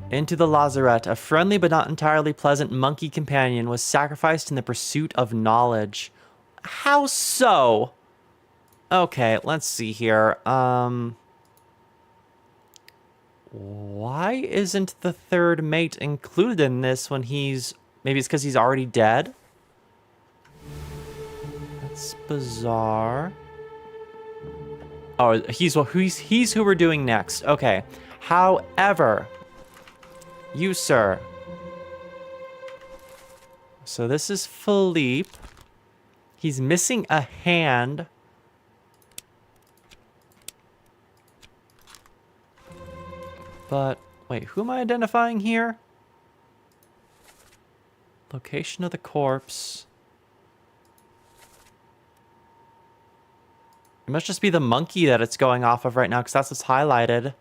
Into the lazarette, a friendly but not entirely pleasant monkey companion was sacrificed in the pursuit of knowledge. How so? Okay, let's see here. Why isn't the third mate included in this when he's... Maybe it's because he's already dead? That's bizarre. Oh, he's who we're doing next. Okay. However, you, sir. So this is Philippe. He's missing a hand. But, wait, who am I identifying here? Location of the corpse. It must just be the monkey that it's going off of right now, because that's what's highlighted.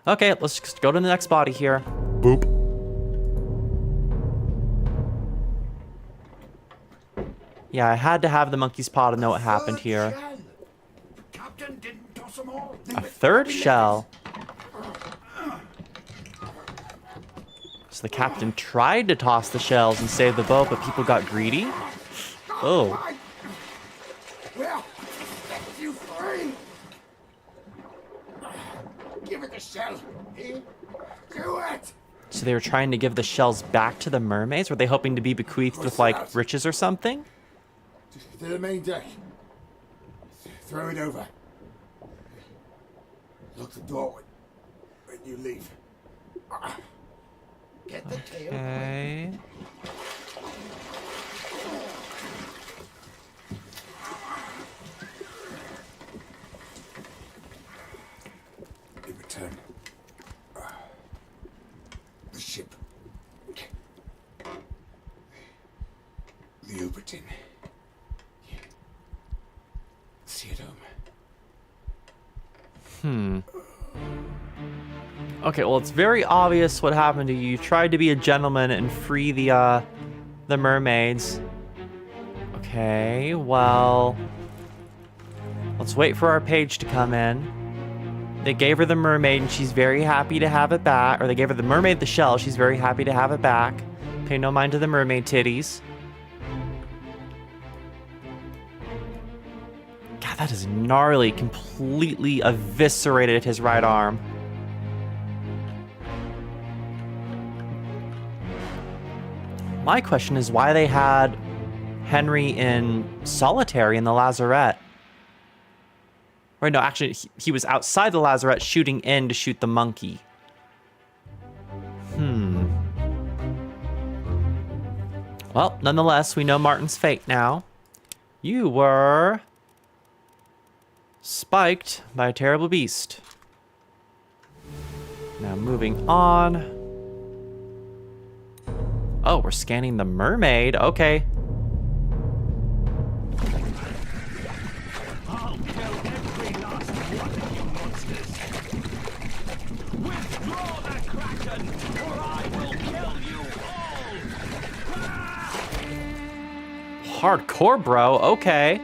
Okay, let's just go to the next body here. Boop. Yeah, I had to have the monkey's paw to know what happened here. Captain didn't toss them all. A third shell. So the captain tried to toss the shells and save the boat, but people got greedy? Oh. Well, you free. Give it the shell. Eh? Do it. So they were trying to give the shells back to the mermaids? Were they hoping to be bequeathed with, like, riches or something? To the main deck. Throw it over. Lock the door when you leave. Get the tail. Okay. In return, the ship. The Obra Dinn. See it home. Okay, well, it's very obvious what happened to you. You tried to be a gentleman and free the mermaids. Okay, well... Let's wait for our page to come in. They gave her the mermaid, and she's very happy to have it back. Or they gave her the mermaid the shell. She's very happy to have it back. Pay no mind to the mermaid titties. God, that is gnarly. Completely eviscerated his right arm. My question is why they had Henry in solitary in the lazarette. Or no, actually, he was outside the lazarette shooting in to shoot the monkey. Well, nonetheless, we know Martin's fate now. You were spiked by a terrible beast. Now moving on. Oh, we're scanning the mermaid. Okay. I'll kill every last one of you monsters. Withdraw the Kraken, or I will kill you all! Hardcore, bro. Okay.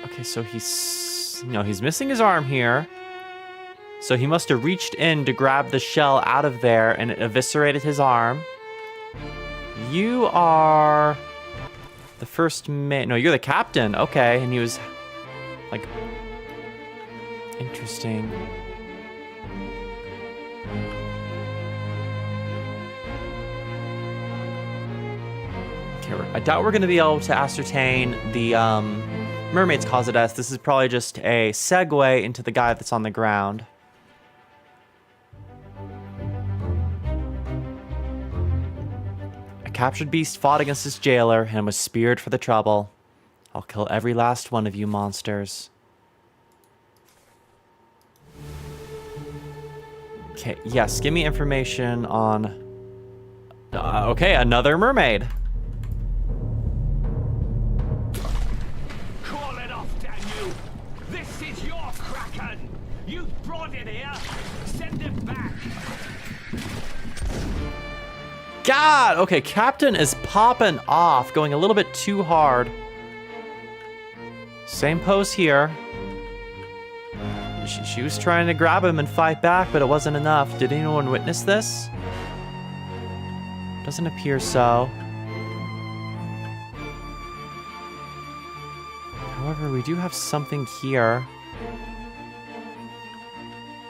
Okay, so he's missing his arm here. So he must have reached in to grab the shell out of there and it eviscerated his arm. You are the first mate. No, you're the captain. Okay, and he was like interesting. Okay, I doubt we're going to be able to ascertain the mermaid's cause of death. This is probably just a segue into the guy that's on the ground. A captured beast fought against his jailer and was speared for the trouble. I'll kill every last one of you monsters. Okay, yes, give me information on... okay, another mermaid. Call it off, damn you! This is your Kraken! You brought it here! Send it back! God! Okay, Captain is popping off, going a little bit too hard. Same pose here. She was trying to grab him and fight back, but it wasn't enough. Did anyone witness this? Doesn't appear so. However, we do have something here.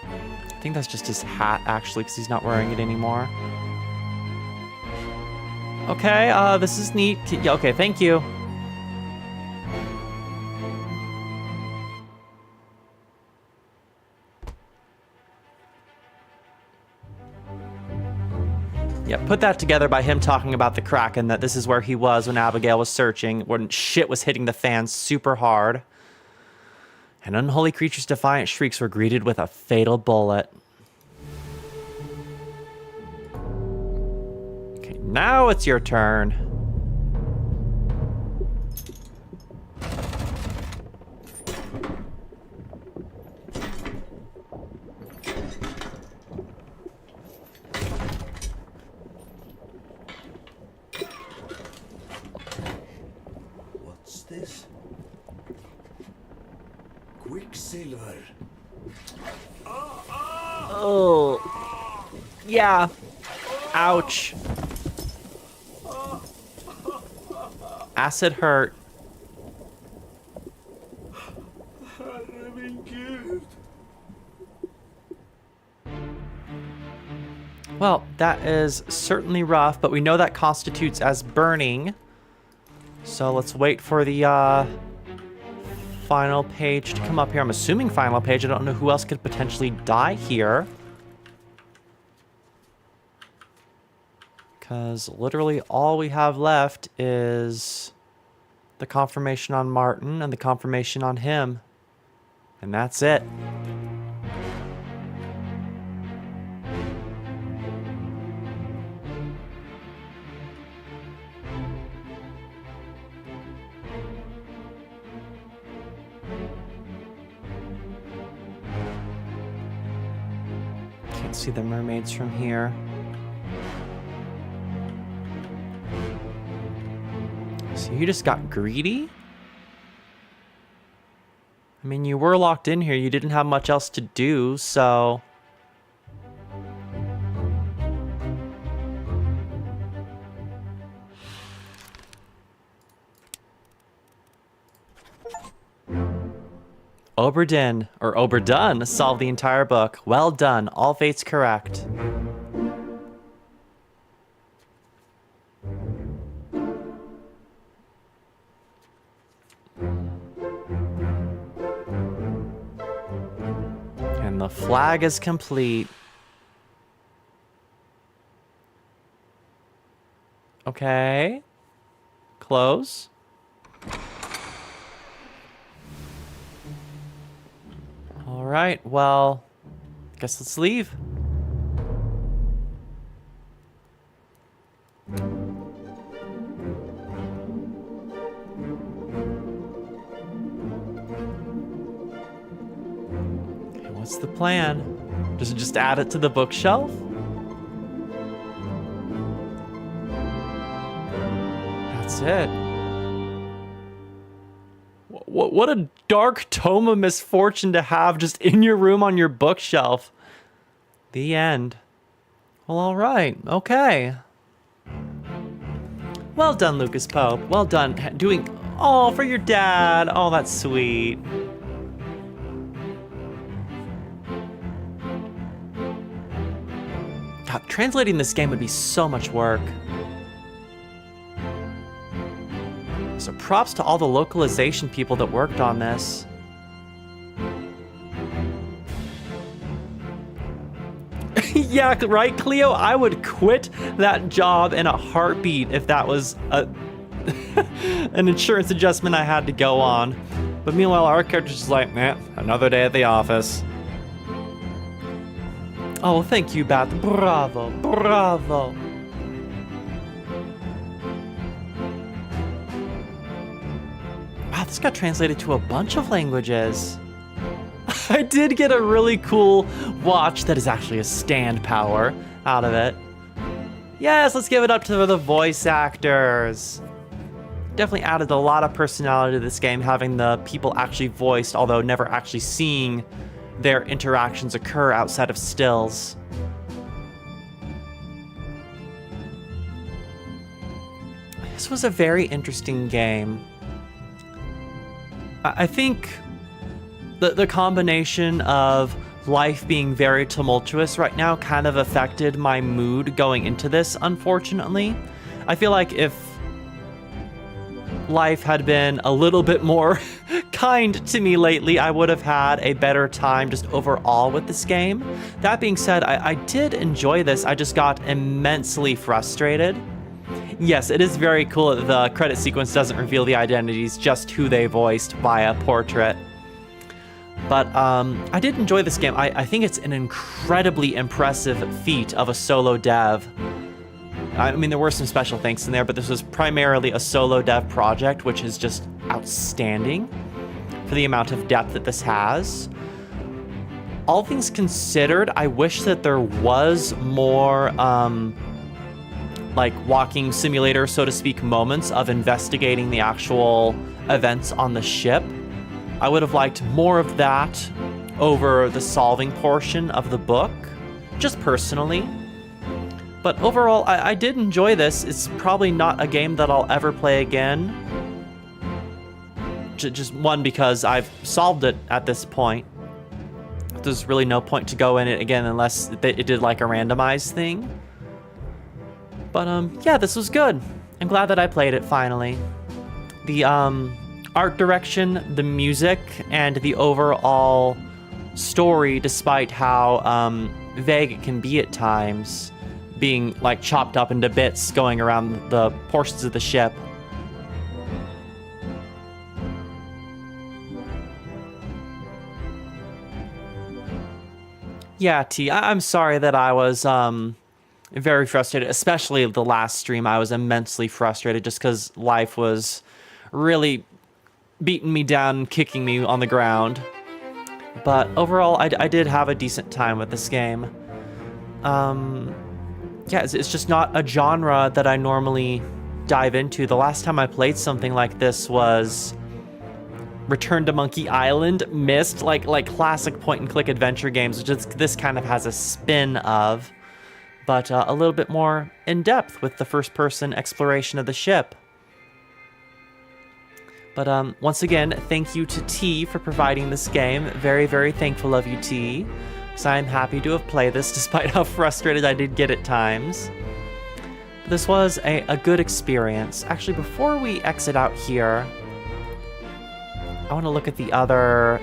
I think that's just his hat, actually, because he's not wearing it anymore. Okay, this is neat. Yeah, okay, thank you. Yeah, put that together by him talking about the Kraken, that this is where he was when Abigail was searching, when shit was hitting the fan super hard. And unholy creature's defiant shrieks were greeted with a fatal bullet. Okay, now it's your turn. What's this? Quicksilver. Oh. Yeah. Ouch. Acid hurt. I've been killed. Well, that is certainly rough, but we know that constitutes as burning. So let's wait for the final page to come up here. I'm assuming final page. I don't know who else could potentially die here. Because literally all we have left is the confirmation on Martin and the confirmation on him. And that's it. Can't see the mermaids from here. So you just got greedy? I mean, you were locked in here. You didn't have much else to do, so... Obra Dinn, or Obra Dinn, solved the entire book. Well done. All fates correct. And the flag is complete. Okay. Close. All right, well, guess let's leave. Okay, what's the plan? Does it just add it to the bookshelf? That's it. What a dark tome of misfortune to have just in your room on your bookshelf. The end. Well, all right. Okay. Well done, Lucas Pope. Well done doing... Oh, for your dad. Oh, that's sweet. God, translating this game would be so much work. So props to all the localization people that worked on this. Yeah, right, Cleo? I would quit that job in a heartbeat if that was an insurance adjustment I had to go on. But meanwhile, our character's just like, man, another day at the office. Oh, well, thank you, Beth. Bravo, bravo. Wow, this got translated to a bunch of languages. I did get a really cool watch that is actually a stand power out of it. Yes, let's give it up to the voice actors. Definitely added a lot of personality to this game, having the people actually voiced, although never actually seeing their interactions occur outside of stills. This was a very interesting game. I think the combination of life being very tumultuous right now kind of affected my mood going into this, unfortunately. I feel like if life had been a little bit more kind to me lately, I would have had a better time just overall with this game. That being said, I did enjoy this. I just got immensely frustrated. Yes, it is very cool that the credit sequence doesn't reveal the identities, just who they voiced via portrait. But I did enjoy this game. I think it's an incredibly impressive feat of a solo dev. I mean, there were some special things in there, but this was primarily a solo dev project, which is just outstanding for the amount of depth that this has. All things considered, I wish that there was more like walking simulator, so to speak, moments of investigating the actual events on the ship. I would have liked more of that over the solving portion of the book, just personally. But overall, I did enjoy this. It's probably not a game that I'll ever play again. Just one, because I've solved it at this point. There's really no point to go in it again unless it did like a randomized thing. But yeah, this was good. I'm glad that I played it finally. The art direction, the music, and the overall story, despite how vague it can be at times, being like chopped up into bits going around the portions of the ship. Yeah, T, I'm sorry that I was very frustrated, especially the last stream. I was immensely frustrated just because life was really beating me down and kicking me on the ground. But overall, I did have a decent time with this game. Yeah, it's just not a genre that I normally dive into. The last time I played something like this was Return to Monkey Island, Myst, like classic point-and-click adventure games, which this kind of has a spin of, but a little bit more in-depth with the first-person exploration of the ship. But once again, thank you to T for providing this game. Very, very thankful of you, T. So I'm happy to have played this despite how frustrated I did get at times. This was a good experience. Actually, before we exit out here, I want to look at the other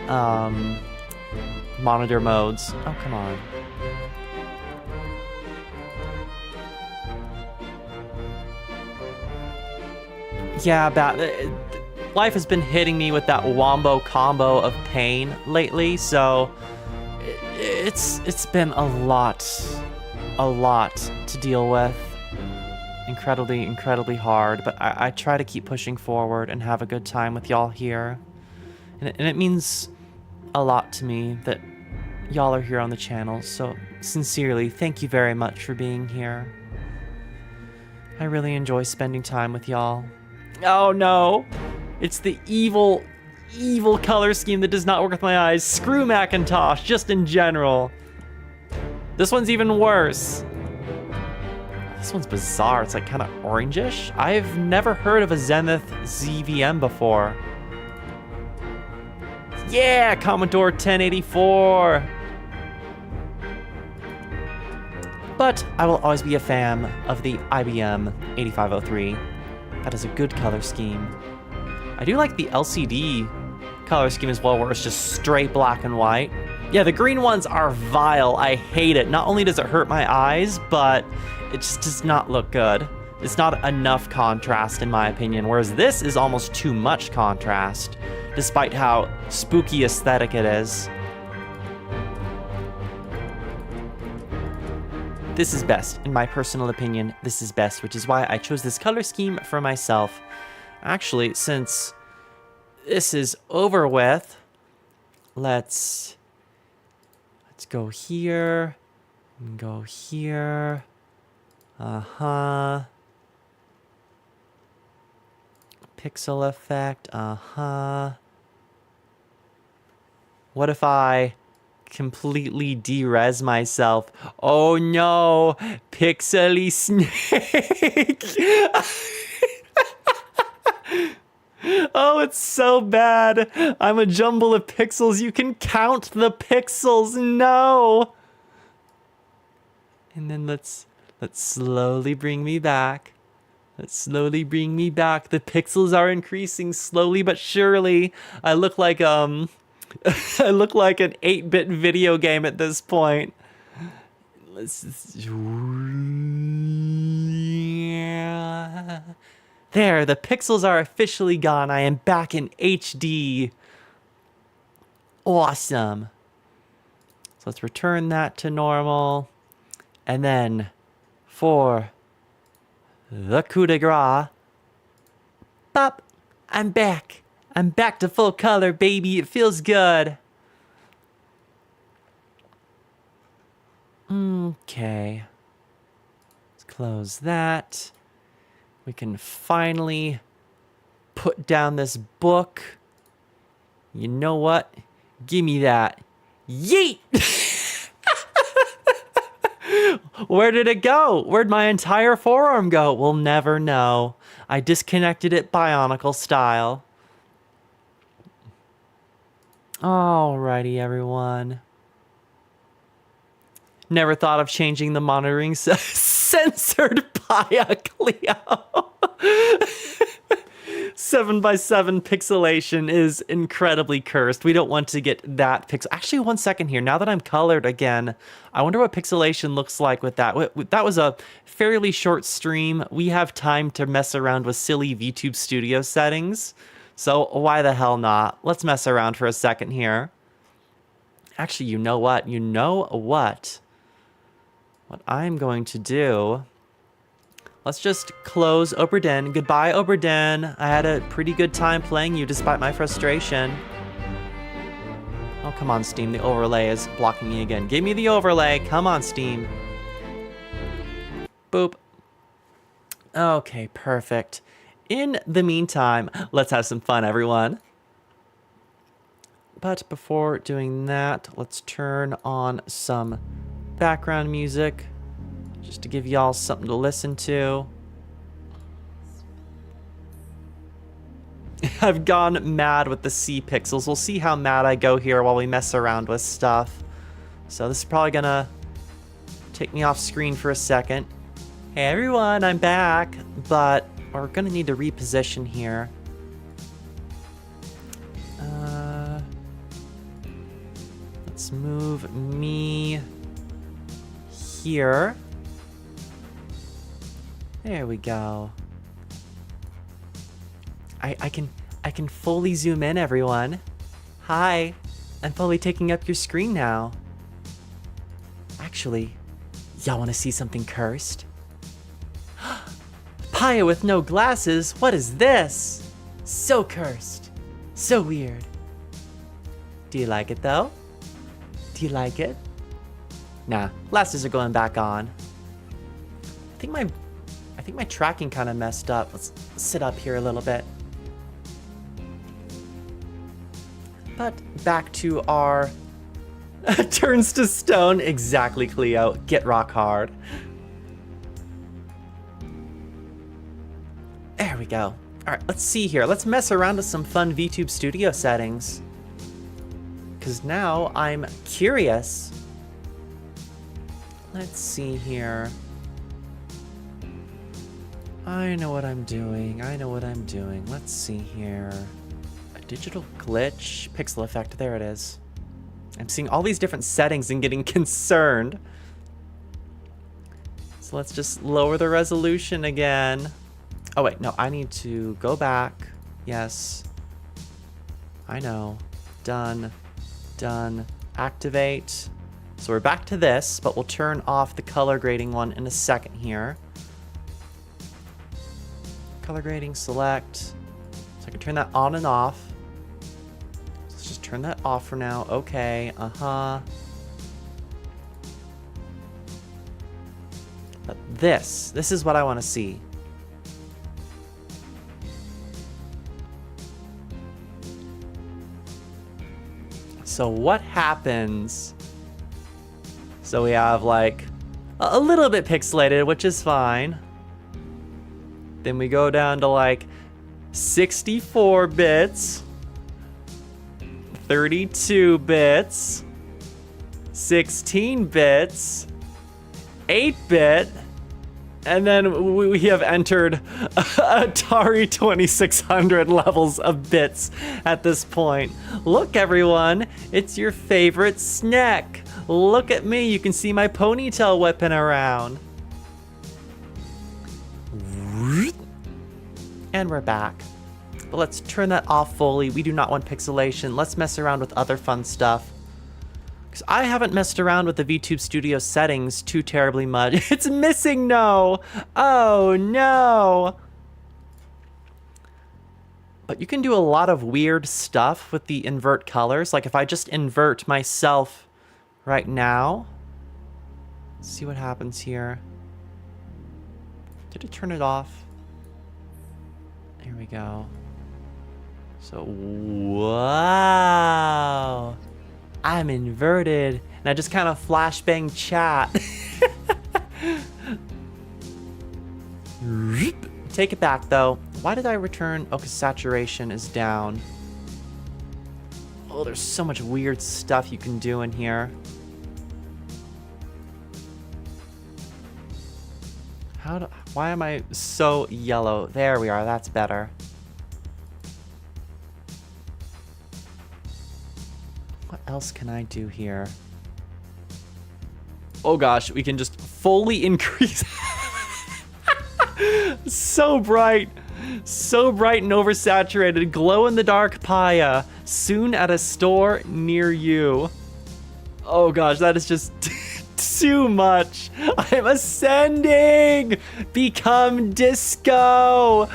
monitor modes. Oh, come on. Yeah, life has been hitting me with that wombo combo of pain lately, so it's been a lot to deal with. Incredibly hard, but I try to keep pushing forward and have a good time with y'all here. And it means a lot to me that y'all are here on the channel, so sincerely, thank you very much for being here. I really enjoy spending time with y'all. Oh no! It's the evil color scheme that does not work with my eyes. Screw Macintosh, just in general. This one's even worse. This one's bizarre. It's like kind of orangish. I've never heard of a Zenith ZVM before. Yeah, Commodore 1084. But I will always be a fan of the IBM 8503. That is a good color scheme. I do like the LCD color scheme as well, where it's just straight black and white. Yeah, the green ones are vile. I hate it. Not only does it hurt my eyes, but it just does not look good. It's not enough contrast in my opinion, whereas this is almost too much contrast, despite how spooky aesthetic it is. This is best, in my personal opinion, this is best, which is why I chose this color scheme for myself. Actually, since this is over with, let's go here, and go here, pixel effect, What if I completely de-res myself? Oh no, pixely snake. Oh, it's so bad. I'm a jumble of pixels. You can count the pixels. No. And then let's slowly bring me back. Let's slowly bring me back. The pixels are increasing slowly but surely. I look like I look like an 8-bit video game at this point. There, the pixels are officially gone. I am back in HD. Awesome. So let's return that to normal. And then for the coup de grace, pop, I'm back. I'm back to full color, baby. It feels good. Okay. Let's close that. We can finally put down this book. You know what? Give me that. Yeet! Where did it go? Where'd my entire forearm go? We'll never know. I disconnected it Bionicle style. Alrighty, everyone. Never thought of changing the monitoring censored Pyah Cleo. 7x7 pixelation is incredibly cursed. We don't want to get that pixel. Actually, 1 second here. Now that I'm colored again, I wonder what pixelation looks like with that. That was a fairly short stream. We have time to mess around with silly VTube Studio settings. So why the hell not? Let's mess around for a second here. Actually, you know what? What I'm going to do, let's just close Obra Dinn. Goodbye, Obra Dinn. I had a pretty good time playing you despite my frustration. Oh, come on, Steam. The overlay is blocking me again. Give me the overlay. Come on, Steam. Boop. Okay, perfect. In the meantime, let's have some fun, everyone. But before doing that, let's turn on some background music just to give y'all something to listen to. I've gone mad with the C pixels. We'll see how mad I go here while we mess around with stuff. So this is probably gonna take me off screen for a second. Hey everyone, I'm back, but we're gonna need to reposition here. Let's move me here. There we go. I can fully zoom in, everyone. Hi, I'm fully taking up your screen now. Actually, y'all want to see something cursed? Pyah with no glasses? What is this? So cursed. So weird. Do you like it though? Do you like it? Nah, glasses are going back on. I think my tracking kind of messed up. Let's sit up here a little bit. But back to our turns to stone. Exactly, Cleo. Get rock hard. There we go. All right, let's see here. Let's mess around with some fun VTube Studio settings. Because now I'm curious. Let's see here. I know what I'm doing. Let's see here. A digital glitch. Pixel effect. There it is. I'm seeing all these different settings and getting concerned. So let's just lower the resolution again. Oh wait, no, I need to go back. Yes. I know. Done. Done. Activate. So we're back to this, but we'll turn off the color grading one in a second here. Color grading, select. So I can turn that on and off. Let's just turn that off for now. Okay, But this is what I want to see. So what happens? So we have like a little bit pixelated, which is fine. Then we go down to like 64 bits, 32 bits, 16 bits, 8-bit, and then we have entered Atari 2600 levels of bits at this point. Look, everyone, it's your favorite snack. Look at me, you can see my ponytail whipping around. And we're back. But let's turn that off fully. We do not want pixelation. Let's mess around with other fun stuff. Because I haven't messed around with the VTube Studio settings too terribly much. It's missing no! Oh no! But you can do a lot of weird stuff with the invert colors. Like if I just invert myself right now. Let's see what happens here. Did it turn it off? Here we go. So, wow. I'm inverted. And I just kind of flashbang chat. Take it back, though. Why did I return? Oh, because saturation is down. Oh, there's so much weird stuff you can do in here. Why am I so yellow? There we are, that's better. What else can I do here? Oh gosh, we can just fully increase. So bright and oversaturated. Glow in the dark Pyah. Soon at a store near you. Oh gosh, that is just too much. I'm ascending. Become disco.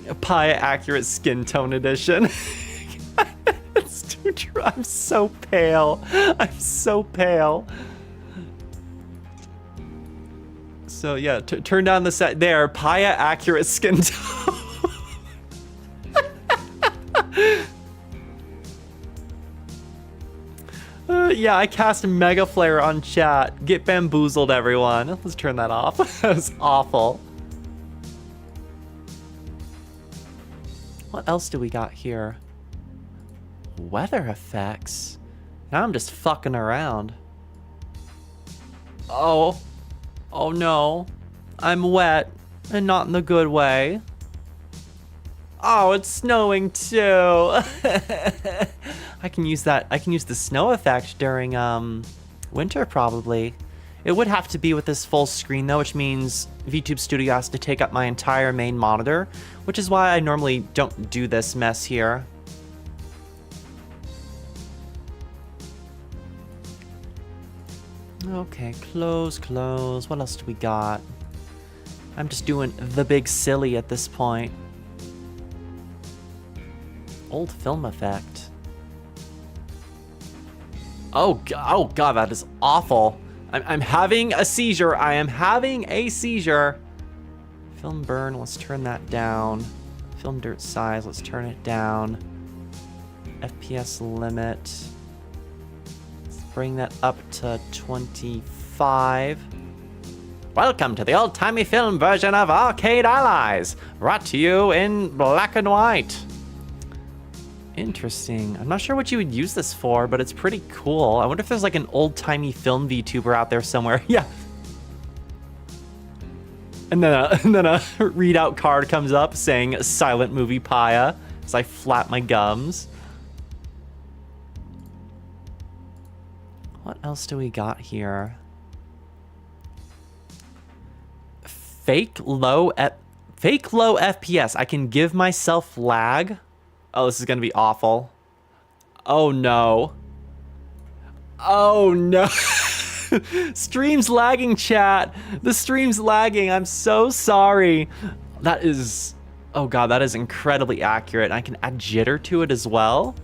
Pyah accurate skin tone edition. It's too true. I'm so pale. So yeah, turn down the set there. Pyah accurate skin tone. Yeah, I cast Mega Flare on chat. Get bamboozled, everyone. Let's turn that off. That was awful. What else do we got here? Weather effects. Now I'm just fucking around. Oh no. I'm wet, and not in the good way. Oh, it's snowing too. I I can use that. I can use the snow effect during winter probably. It would have to be with this full screen though, which means VTube Studio has to take up my entire main monitor, which is why I normally don't do this mess here. Okay, close. What else do we got? I'm just doing the big silly at this point. Old film effect. Oh god, that is awful. I'm having a seizure. I am having a seizure. Film burn, let's turn that down. Film dirt size, let's turn it down. FPS limit. Let's bring that up to 25. Welcome to the old-timey film version of Arcade Allies, brought to you in black and white. Interesting. I'm not sure what you would use this for, but it's pretty cool. I wonder if there's like an old-timey film VTuber out there somewhere. Yeah. And then a readout card comes up saying Silent Movie Pyah as I flap my gums. What else do we got here? Fake low FPS. I can give myself lag. Oh, this is gonna be awful. Oh no. Oh no. Stream's lagging, chat. The stream's lagging. I'm so sorry. That is, oh god, that is incredibly accurate. I can add jitter to it as well.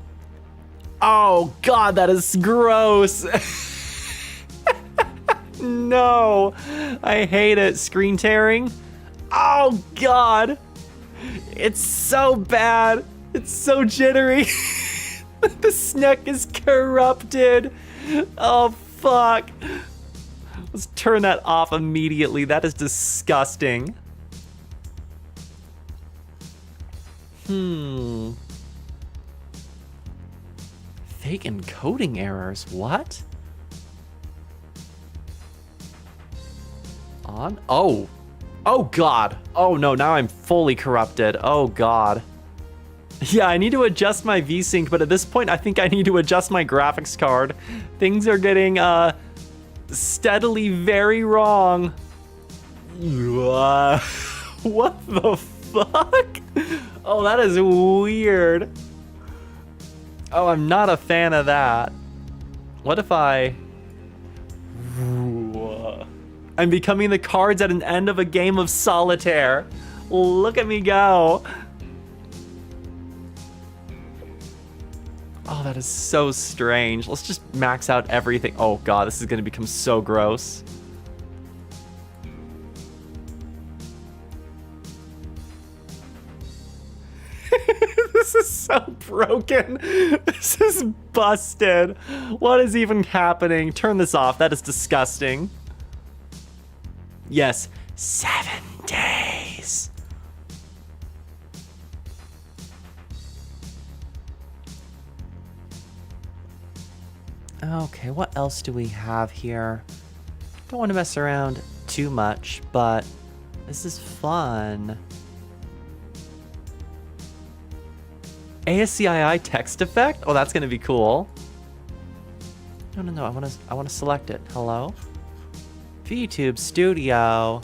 Oh god, that is gross. No, I hate it. Screen tearing. Oh god, it's so bad. It's so jittery. The snack is corrupted. Oh fuck. Let's turn that off immediately. That is disgusting. Fake encoding errors. What? On? Oh. Oh god. Oh no, now I'm fully corrupted. Oh god. Yeah, I need to adjust my VSync, but at this point I think I need to adjust my graphics card. Things are getting steadily very wrong. What the fuck? Oh, that is weird. Oh, I'm not a fan of that. What if I'm becoming the cards at an end of a game of solitaire. Look at me go. Oh, that is so strange. Let's just max out everything. Oh god, this is gonna become so gross. This is so broken. This is busted. What is even happening? Turn this off. That is disgusting. Yes, 7 days. Okay, what else do we have here? Don't want to mess around too much, but this is fun. ASCII text effect? Oh, that's gonna be cool. No, I wanna select it. Hello? VTube Studio.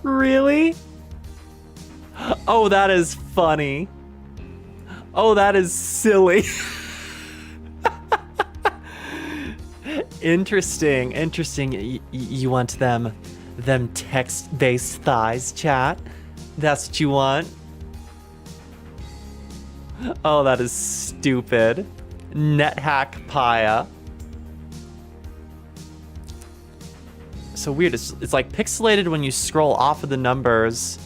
Really? Oh, that is funny. Oh, that is silly. Interesting. You want them text-based thighs, chat? That's what you want? Oh, that is stupid. NetHack Pyah. So weird. It's like pixelated when you scroll off of the numbers.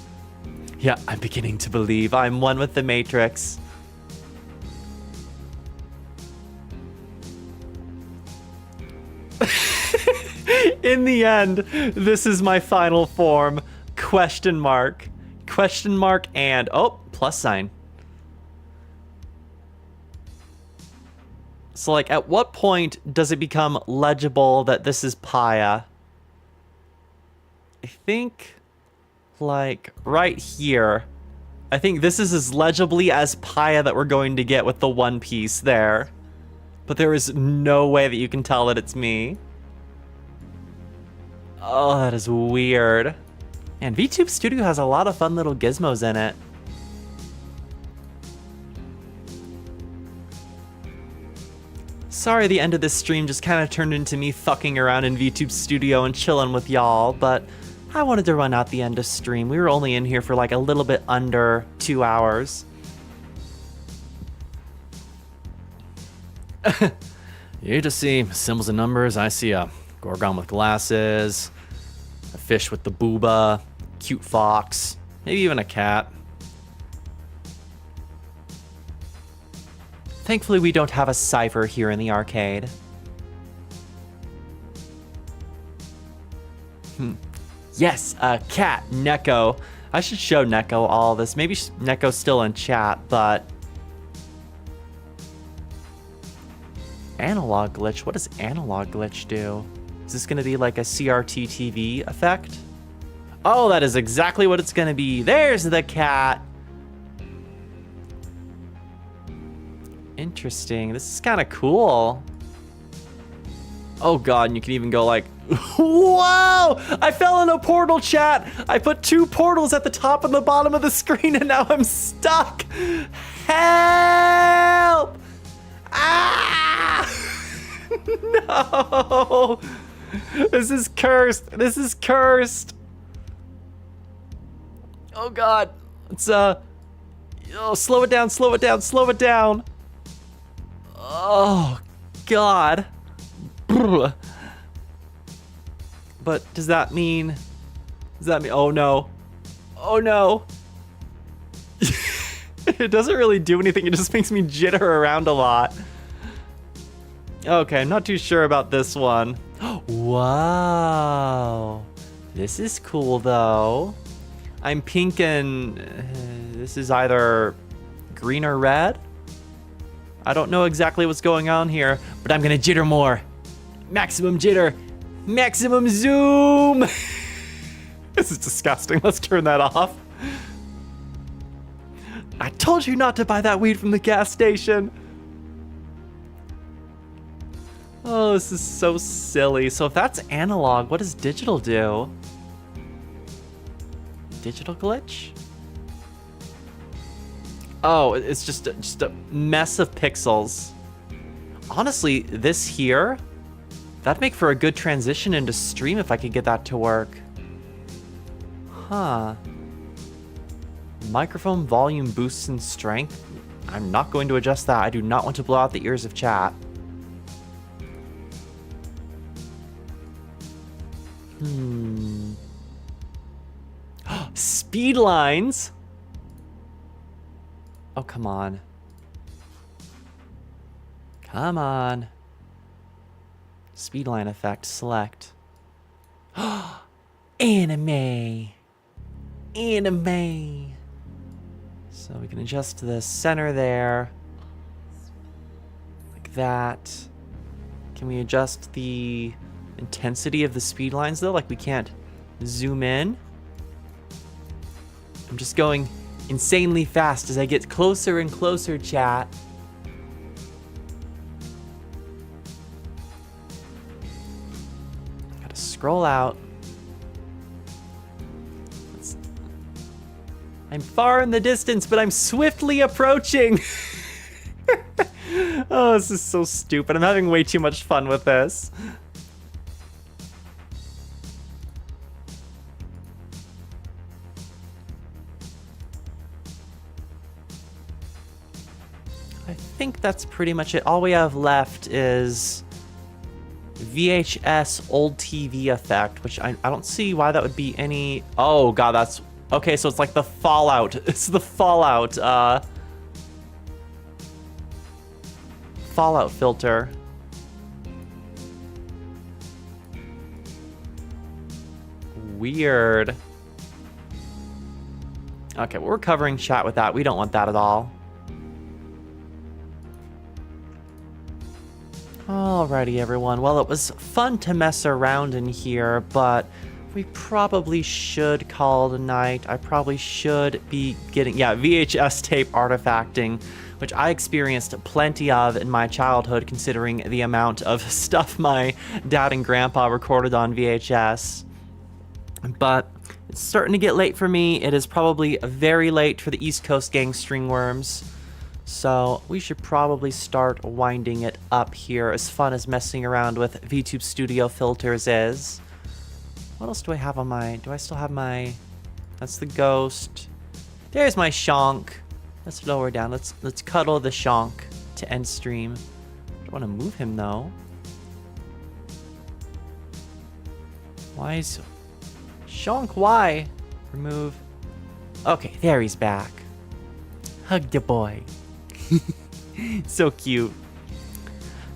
Yeah, I'm beginning to believe I'm one with the Matrix. In the end, this is my final form. Question mark. Question mark and, oh, plus sign. So like, at what point does it become legible that this is Pyah? I think like right here. I think this is as legibly as Pyah that we're going to get with the One Piece there. But there is no way that you can tell that it's me. Oh, that is weird. And VTube Studio has a lot of fun little gizmos in it. Sorry the end of this stream just kind of turned into me fucking around in VTube Studio and chilling with y'all, but I wanted to run out the end of stream. We were only in here for like a little bit under 2 hours. You just see symbols and numbers. I see a Gorgon with glasses, a fish with the booba, cute fox, maybe even a cat. Thankfully, we don't have a cipher here in the arcade. Yes, a cat, Neko. I should show Neko all this. Maybe Neko's still in chat, but... Analog glitch? What does analog glitch do? Is this gonna be like a CRT TV effect? Oh, that is exactly what it's gonna be. There's the cat. Interesting. This is kind of cool. Oh god, and you can even go like, whoa! I fell in a portal, chat! I put 2 portals at the top and the bottom of the screen and now I'm stuck! Help! Ah! No! This is cursed. This is cursed. Oh god. It's oh, slow it down, slow it down, slow it down. Oh god. But does that mean oh no. Oh no. It doesn't really do anything, it just makes me jitter around a lot. Okay, I'm not too sure about this one. Wow. This is cool though. I'm pink and this is either green or red. I don't know exactly what's going on here, but I'm gonna jitter more. Maximum jitter. Maximum zoom. This is disgusting. Let's turn that off. I told you not to buy that weed from the gas station. Oh, this is so silly. So if that's analog, what does digital do? Digital glitch? Oh, it's just a mess of pixels. Honestly, this here, that'd make for a good transition into stream if I could get that to work. Huh. Microphone volume boosts in strength. I'm not going to adjust that. I do not want to blow out the ears of chat. Speed lines. Oh, come on. Come on. Speedline effect, select. Anime. Anime. So we can adjust the center there. Like that. Can we adjust the intensity of the speed lines though? Like we can't zoom in. I'm just going insanely fast as I get closer and closer, chat. Gotta scroll out. I'm far in the distance, but I'm swiftly approaching. Oh, this is so stupid. I'm having way too much fun with this. I think that's pretty much it. All we have left is VHS old TV effect, which I don't see why that would be any... Oh god, that's... Okay, so it's like the Fallout. It's the Fallout, Fallout filter. Weird. Okay, we're covering chat with that. We don't want that at all. Alrighty, everyone. Well, it was fun to mess around in here, but we probably should call it a night. I probably should be getting, yeah, VHS tape artifacting, which I experienced plenty of in my childhood, considering the amount of stuff my dad and grandpa recorded on VHS. But it's starting to get late for me. It is probably very late for the East Coast gang stringworms. So we should probably start winding it up here, as fun as messing around with VTube Studio filters is. What else do I have on my... Do I still have my... That's the ghost. There's my shonk. Let's lower down. Let's cuddle the shonk to end stream. I don't want to move him, though. Why is... Shonk, why? Remove. Okay, there he's back. Hug the boy. So cute.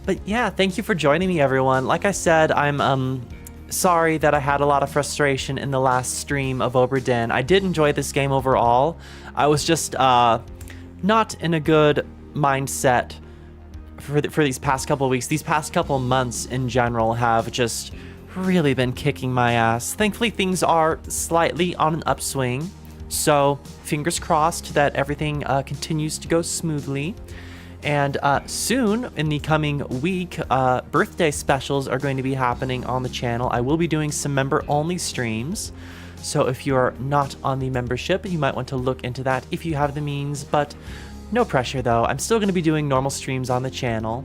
But yeah, thank you for joining me, everyone. Like I said, I'm sorry that I had a lot of frustration in the last stream of Obra Dinn. I did enjoy this game overall. I was just not in a good mindset for these past couple weeks. These past couple months in general have just really been kicking my ass. Thankfully, things are slightly on an upswing. So fingers crossed that everything continues to go smoothly. And soon, in the coming week, birthday specials are going to be happening on the channel. I will be doing some member-only streams. So if you're not on the membership, you might want to look into that if you have the means. But no pressure, though. I'm still going to be doing normal streams on the channel.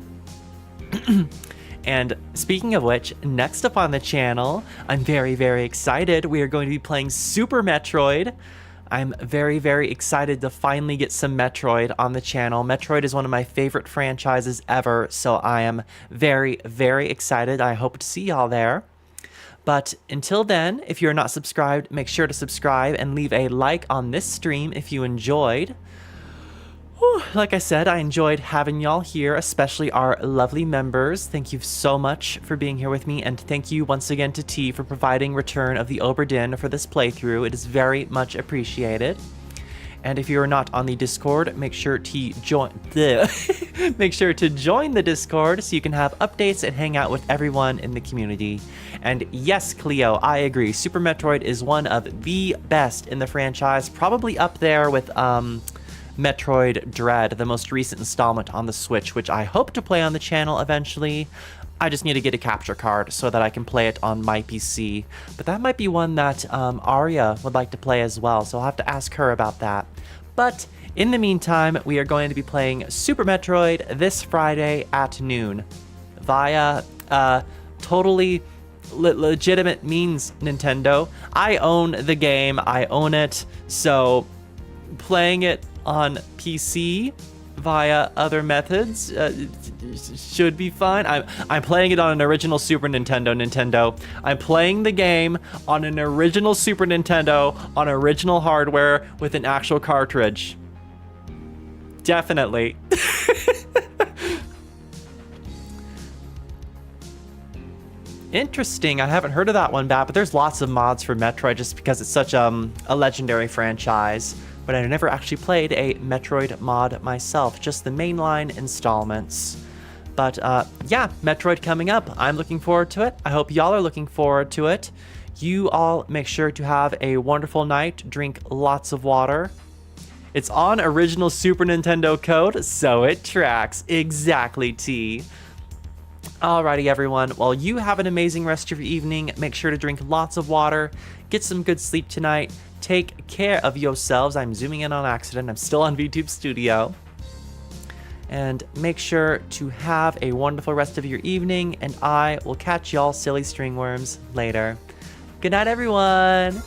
And speaking of which, next up on the channel, I'm very, very excited. We are going to be playing Super Metroid. I'm very, very excited to finally get some Metroid on the channel. Metroid is one of my favorite franchises ever, so I am very, very excited. I hope to see y'all there. But until then, if you're not subscribed, make sure to subscribe and leave a like on this stream if you enjoyed. Whew, like I said, I enjoyed having y'all here, especially our lovely members. Thank you so much for being here with me, and thank you once again to T for providing Return of the Obra Dinn for this playthrough. It is very much appreciated. And if you're not on the Discord, make sure to join make sure to join the Discord so you can have updates and hang out with everyone in the community. And yes, Cleo, I agree. Super Metroid is one of the best in the franchise, probably up there with Metroid Dread, the most recent installment on the Switch, which I hope to play on the channel eventually. I just need to get a capture card so that I can play it on my PC. But that might be one that Aria would like to play as well, so I'll have to ask her about that. But in the meantime, we are going to be playing Super Metroid this Friday at noon via totally legitimate means, Nintendo. I own the game, I own it, so playing it on PC via other methods should be fine. I'm playing it on an original Super Nintendo. I'm playing the game on an original Super Nintendo on original hardware with an actual cartridge. Definitely. Interesting. I haven't heard of that one, but there's lots of mods for Metroid just because it's such a legendary franchise. But I never actually played a Metroid mod myself, just the mainline installments. But yeah, Metroid coming up. I'm looking forward to it. I hope y'all are looking forward to it. You all make sure to have a wonderful night. Drink lots of water. It's on original Super Nintendo code, so it tracks. Exactly, T. Alrighty, everyone. Well, you have an amazing rest of your evening. Make sure to drink lots of water. Get some good sleep tonight. Take care of yourselves. I'm zooming in on accident. I'm still on VTube Studio. And make sure to have a wonderful rest of your evening, and I will catch y'all silly stringworms later. Good night, everyone!